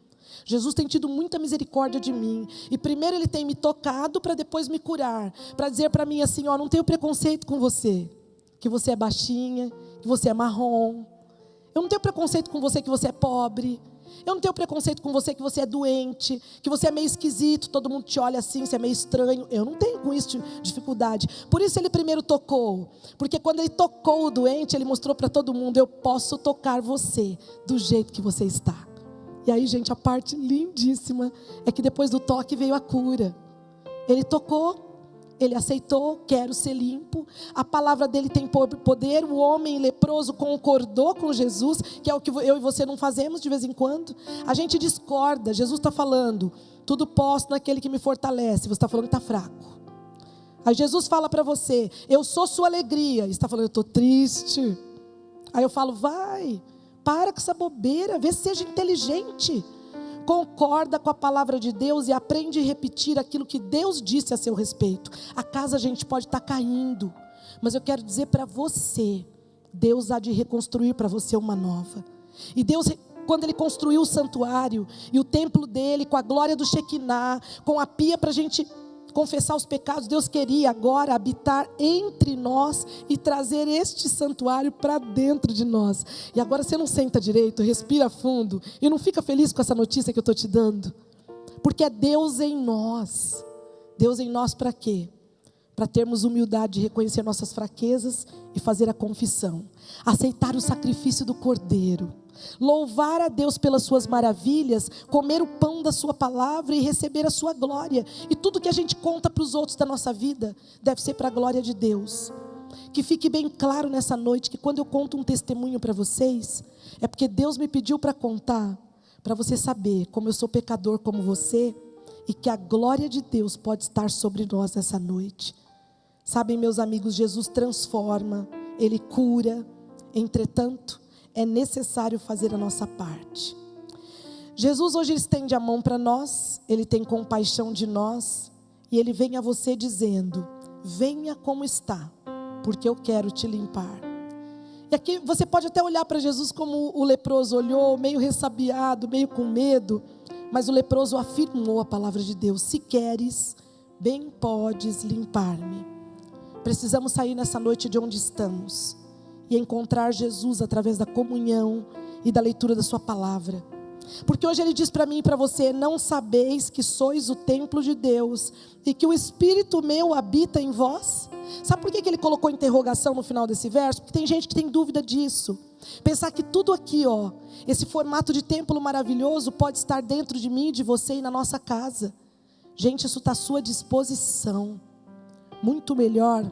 Speaker 1: Jesus tem tido muita misericórdia de mim, e primeiro Ele tem me tocado para depois me curar, para dizer para mim assim: ó, não tenho preconceito com você, que você é baixinha, que você é marrom. Eu não tenho preconceito com você que você é pobre. Eu não tenho preconceito com você que você é doente, que você é meio esquisito, todo mundo te olha assim, você é meio estranho. Eu não tenho com isso dificuldade. Por isso Ele primeiro tocou, porque quando Ele tocou o doente, Ele mostrou para todo mundo: eu posso tocar você do jeito que você está. E aí, gente, a parte lindíssima é que depois do toque veio a cura. Ele tocou, Ele aceitou: quero ser limpo. A palavra dele tem poder. O homem leproso concordou com Jesus, que é o que eu e você não fazemos de vez em quando. A gente discorda. Jesus está falando: tudo posso naquele que me fortalece. Você está falando que está fraco. Aí Jesus fala para você: eu sou sua alegria. E você está falando: eu estou triste. Aí eu falo: vai, para com essa bobeira, vê se seja inteligente. Concorda com a palavra de Deus e aprende a repetir aquilo que Deus disse a seu respeito. A casa, a gente pode estar caindo, mas eu quero dizer para você: Deus há de reconstruir para você uma nova. E Deus, quando Ele construiu o santuário e o templo dele, com a glória do Shekinah, com a pia para a gente confessar os pecados, Deus queria agora habitar entre nós e trazer este santuário para dentro de nós. E agora você não senta direito, respira fundo e não fica feliz com essa notícia que eu estou te dando, porque é Deus em nós. Deus em nós para quê? para termos humildade de reconhecer nossas fraquezas e fazer a confissão. Aceitar o sacrifício do Cordeiro. Louvar a Deus pelas suas maravilhas, comer o pão da sua palavra e receber a sua glória. E tudo que a gente conta para os outros da nossa vida deve ser para a glória de Deus. Que fique bem claro nessa noite que quando eu conto um testemunho para vocês, é porque Deus me pediu para contar, para você saber como eu sou pecador como você, e que a glória de Deus pode estar sobre nós nessa noite. Sabem, meus amigos, Jesus transforma, Ele cura, entretanto, é necessário fazer a nossa parte. Jesus hoje estende a mão para nós, Ele tem compaixão de nós, e Ele vem a você dizendo: venha como está, porque eu quero te limpar. E aqui você pode até olhar para Jesus como o leproso olhou, meio ressabiado, meio com medo, mas o leproso afirmou a palavra de Deus: se queres, bem podes limpar-me. Precisamos sair nessa noite de onde estamos e encontrar Jesus através da comunhão e da leitura da sua palavra. Porque hoje Ele diz para mim e para você: não sabeis que sois o templo de Deus e que o Espírito meu habita em vós? Sabe por que Ele colocou interrogação no final desse verso? Porque tem gente que tem dúvida disso. Pensar que tudo aqui, esse formato de templo maravilhoso pode estar dentro de mim, de você e na nossa casa. Gente, isso está à sua disposição. Muito melhor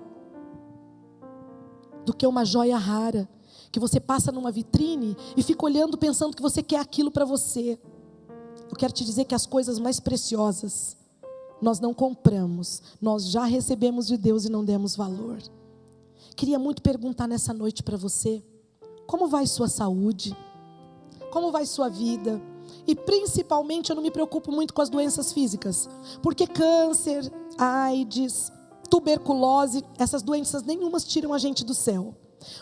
Speaker 1: do que uma joia rara que você passa numa vitrine e fica olhando pensando que você quer aquilo para você. Eu quero te dizer que as coisas mais preciosas nós não compramos, nós já recebemos de Deus e não demos valor. Queria muito perguntar nessa noite para você: como vai sua saúde? Como vai sua vida? E principalmente eu não me preocupo muito com as doenças físicas, porque câncer, AIDS, tuberculose, essas doenças nenhumas tiram a gente do céu.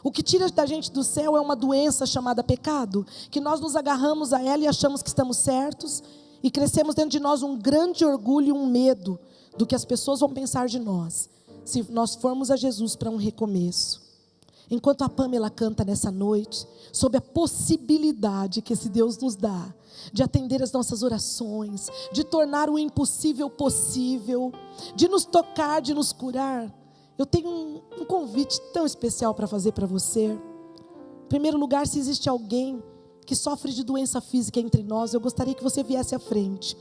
Speaker 1: O que tira da gente do céu é uma doença chamada pecado, que nós nos agarramos a ela e achamos que estamos certos, e crescemos dentro de nós um grande orgulho e um medo do que as pessoas vão pensar de nós, se nós formos a Jesus para um recomeço. Enquanto a Pamela canta nessa noite, sobre a possibilidade que esse Deus nos dá, de atender as nossas orações, de tornar o impossível possível, de nos tocar, de nos curar, eu tenho um convite tão especial para fazer para você. Em primeiro lugar, se existe alguém que sofre de doença física entre nós, eu gostaria que você viesse à frente.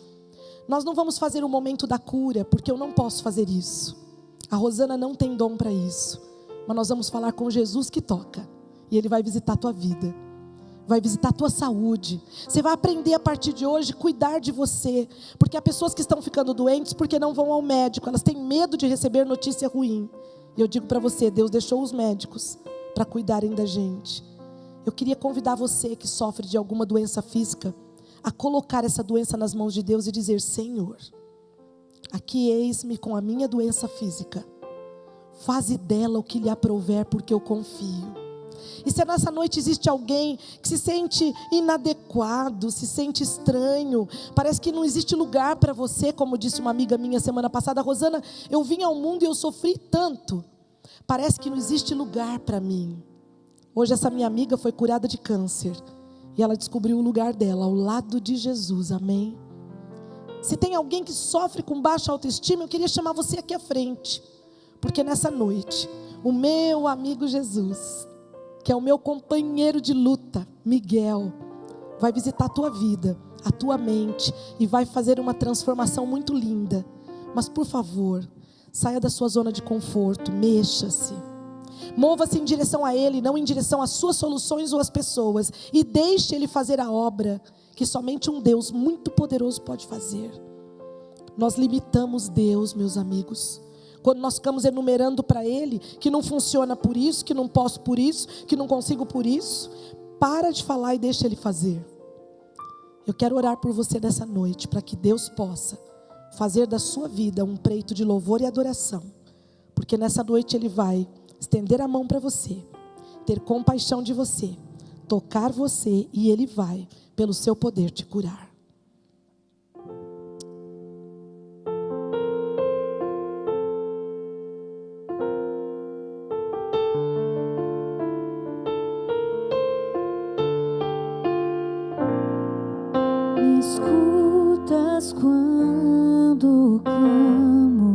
Speaker 1: Nós não vamos fazer o momento da cura, porque eu não posso fazer isso. A Rosana não tem dom para isso. Mas nós vamos falar com Jesus que toca. E Ele vai visitar a tua vida. Vai visitar a tua saúde. Você vai aprender a partir de hoje a cuidar de você. Porque há pessoas que estão ficando doentes porque não vão ao médico. Elas têm medo de receber notícia ruim. E eu digo para você, Deus deixou os médicos para cuidarem da gente. Eu queria convidar você que sofre de alguma doença física a colocar essa doença nas mãos de Deus e dizer: Senhor, aqui eis-me com a minha doença física. Faze dela o que lhe aprouver, porque eu confio. E se nessa noite existe alguém que se sente inadequado, se sente estranho, parece que não existe lugar para você, como disse uma amiga minha semana passada: Rosana, eu vim ao mundo e eu sofri tanto, parece que não existe lugar para mim. Hoje essa minha amiga foi curada de câncer e ela descobriu o lugar dela ao lado de Jesus, amém? Se tem alguém que sofre com baixa autoestima, eu queria chamar você aqui à frente, porque nessa noite o meu amigo Jesus, que é o meu companheiro de luta, Miguel, vai visitar a tua vida, a tua mente, e vai fazer uma transformação muito linda. Mas por favor, saia da sua zona de conforto, mexa-se, mova-se em direção a Ele, não em direção às suas soluções ou às pessoas, e deixe Ele fazer a obra que somente um Deus muito poderoso pode fazer. Nós limitamos Deus, meus amigos, quando nós ficamos enumerando para Ele que não funciona por isso, que não posso por isso, que não consigo por isso. Para de falar e deixa Ele fazer. Eu quero orar por você nessa noite, para que Deus possa fazer da sua vida um preito de louvor e adoração, porque nessa noite Ele vai estender a mão para você, ter compaixão de você, tocar você, e Ele vai, pelo seu poder, te curar.
Speaker 2: Escutas quando clamo,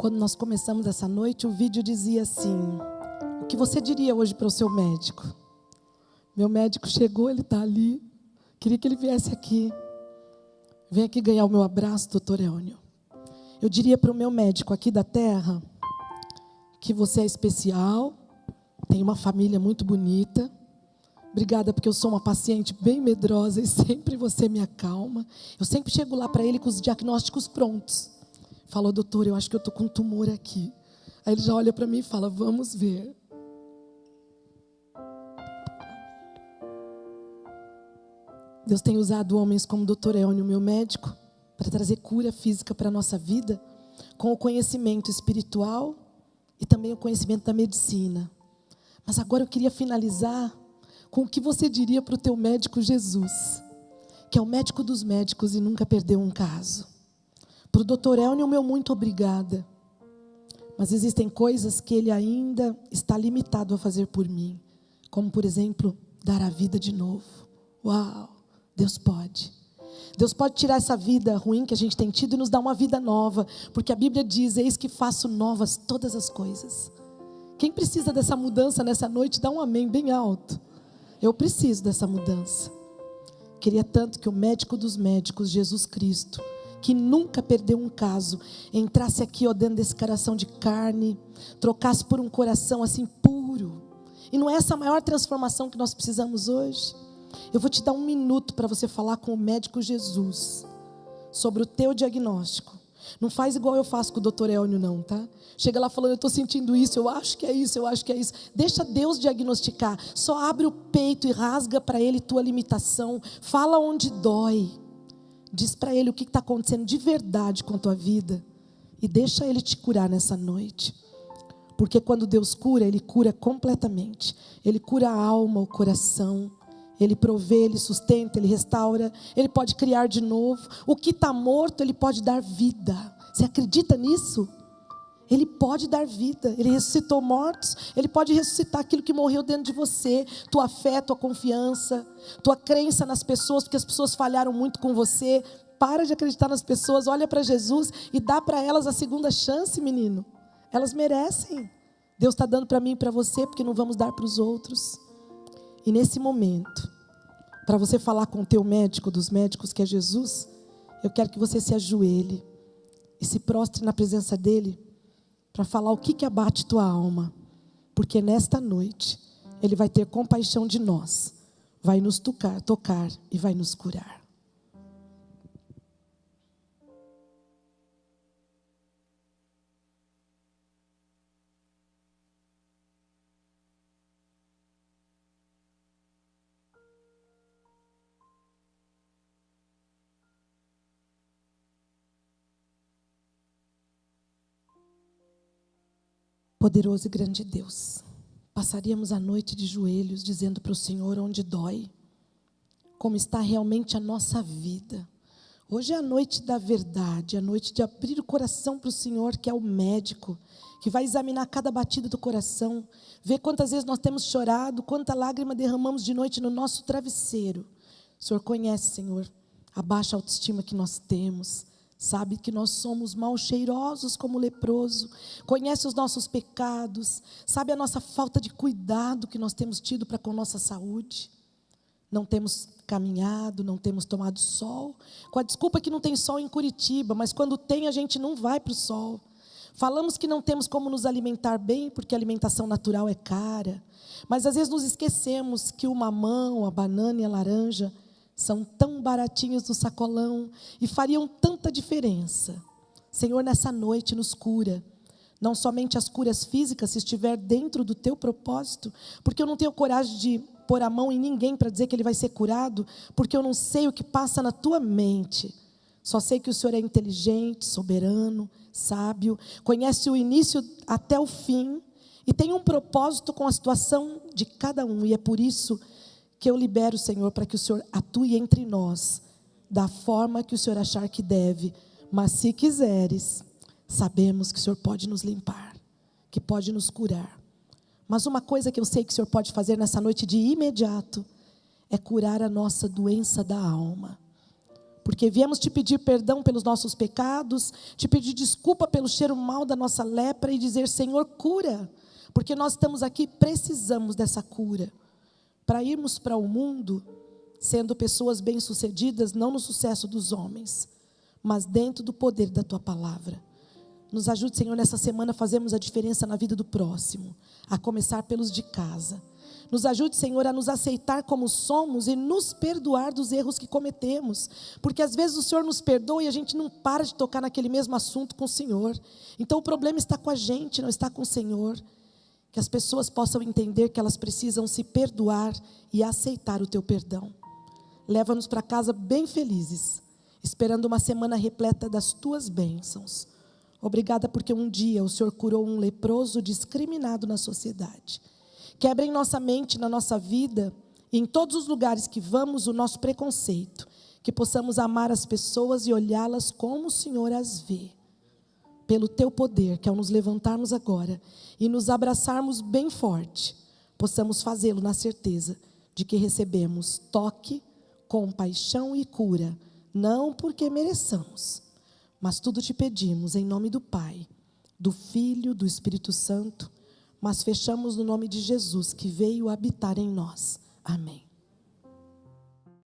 Speaker 1: Quando nós começamos essa noite, o vídeo dizia assim: o que você diria hoje para o seu médico? Meu médico chegou, ele está ali. Queria que ele viesse aqui. Vem aqui ganhar o meu abraço, doutor Elnio. Eu diria para o meu médico aqui da terra que você é especial, tem uma família muito bonita. Obrigada, porque eu sou uma paciente bem medrosa e sempre você me acalma. Eu sempre chego lá para ele com os diagnósticos prontos. Falou: doutor, eu acho que eu estou com um tumor aqui. Aí ele já olha para mim e fala: vamos ver. Deus tem usado homens como o doutor Elnio, meu médico, para trazer cura física para a nossa vida, com o conhecimento espiritual e também o conhecimento da medicina. Mas agora eu queria finalizar com o que você diria para o teu médico Jesus, que é o médico dos médicos e nunca perdeu um caso. Para o doutor Elnio, meu muito obrigada. Mas existem coisas que ele ainda está limitado a fazer por mim. Como, por exemplo, dar a vida de novo. Uau! Deus pode. Deus pode tirar essa vida ruim que a gente tem tido e nos dar uma vida nova. Porque a Bíblia diz: eis que faço novas todas as coisas. Quem precisa dessa mudança nessa noite, dá um amém bem alto. Eu preciso dessa mudança. Queria tanto que o médico dos médicos, Jesus Cristo, que nunca perdeu um caso, entrasse aqui, ó, dentro desse coração de carne, trocasse por um coração assim puro. E não é essa a maior transformação que nós precisamos hoje? Eu vou te dar 1 minuto para você falar com o médico Jesus sobre o teu diagnóstico. Não faz igual eu faço com o doutor Elnio não, tá? Chega lá falando: eu estou sentindo isso, eu acho que é isso, eu acho que é isso. Deixa Deus diagnosticar. Só abre o peito e rasga para Ele tua limitação. Fala onde dói. Diz para Ele o que está acontecendo de verdade com a tua vida. E deixa Ele te curar nessa noite. Porque quando Deus cura, Ele cura completamente. Ele cura a alma, o coração. Ele provê, Ele sustenta, Ele restaura. Ele pode criar de novo. O que está morto, Ele pode dar vida. Você acredita nisso? Ele pode dar vida. Ele ressuscitou mortos. Ele pode ressuscitar aquilo que morreu dentro de você. Tua fé, tua confiança, tua crença nas pessoas, porque as pessoas falharam muito com você. Para de acreditar nas pessoas. Olha para Jesus e dá para elas a segunda chance, menino. Elas merecem. Deus está dando para mim e para você, porque não vamos dar para os outros. E nesse momento, para você falar com o teu médico dos médicos, que é Jesus, eu quero que você se ajoelhe e se prostre na presença dEle, para falar o que abate tua alma. porque nesta noite Ele vai ter compaixão de nós, vai nos tocar e vai nos curar. Poderoso e grande Deus, passaríamos a noite de joelhos dizendo para o Senhor onde dói, como está realmente a nossa vida. Hoje é a noite da verdade, a noite de abrir o coração para o Senhor, que é o médico, que vai examinar cada batida do coração, ver quantas vezes nós temos chorado, quanta lágrima derramamos de noite no nosso travesseiro. O Senhor conhece, Senhor, a baixa autoestima que nós temos, sabe que nós somos mal cheirosos como leproso, conhece os nossos pecados, sabe a nossa falta de cuidado que nós temos tido para com nossa saúde. Não temos caminhado, não temos tomado sol, com a desculpa que não tem sol em Curitiba, mas quando tem a gente não vai para o sol. Falamos que não temos como nos alimentar bem, porque a alimentação natural é cara, mas às vezes nos esquecemos que o mamão, a banana e a laranja são tão baratinhos no sacolão e fariam tanta diferença. Senhor, nessa noite nos cura. Não somente as curas físicas, se estiver dentro do teu propósito, porque eu não tenho coragem de pôr a mão em ninguém para dizer que ele vai ser curado, porque eu não sei o que passa na tua mente. Só sei que o Senhor é inteligente, soberano, sábio, conhece o início até o fim e tem um propósito com a situação de cada um. E é por isso que eu libero, Senhor, para que o Senhor atue entre nós, da forma que o Senhor achar que deve. Mas se quiseres, sabemos que o Senhor pode nos limpar, que pode nos curar. Mas uma coisa que eu sei que o Senhor pode fazer nessa noite de imediato, é curar a nossa doença da alma. Porque viemos te pedir perdão pelos nossos pecados, te pedir desculpa pelo cheiro mau da nossa lepra e dizer, Senhor, cura. Porque nós estamos aqui, precisamos dessa cura. Para irmos para o mundo, sendo pessoas bem-sucedidas, não no sucesso dos homens, mas dentro do poder da Tua palavra. Nos ajude, Senhor, nessa semana a fazermos a diferença na vida do próximo, a começar pelos de casa. Nos ajude, Senhor, a nos aceitar como somos e nos perdoar dos erros que cometemos, porque às vezes o Senhor nos perdoa e a gente não para de tocar naquele mesmo assunto com o Senhor. Então o problema está com a gente, não está com o Senhor. Que as pessoas possam entender que elas precisam se perdoar e aceitar o Teu perdão. Leva-nos para casa bem felizes, esperando uma semana repleta das Tuas bênçãos. Obrigada porque um dia o Senhor curou um leproso discriminado na sociedade. Quebra em nossa mente, na nossa vida, e em todos os lugares que vamos, o nosso preconceito. Que possamos amar as pessoas e olhá-las como o Senhor as vê. Pelo Teu poder, que ao nos levantarmos agora e nos abraçarmos bem forte, possamos fazê-lo na certeza de que recebemos toque, compaixão e cura, não porque mereçamos, mas tudo te pedimos em nome do Pai, do Filho, do Espírito Santo, mas fechamos no nome de Jesus, que veio habitar em nós. Amém.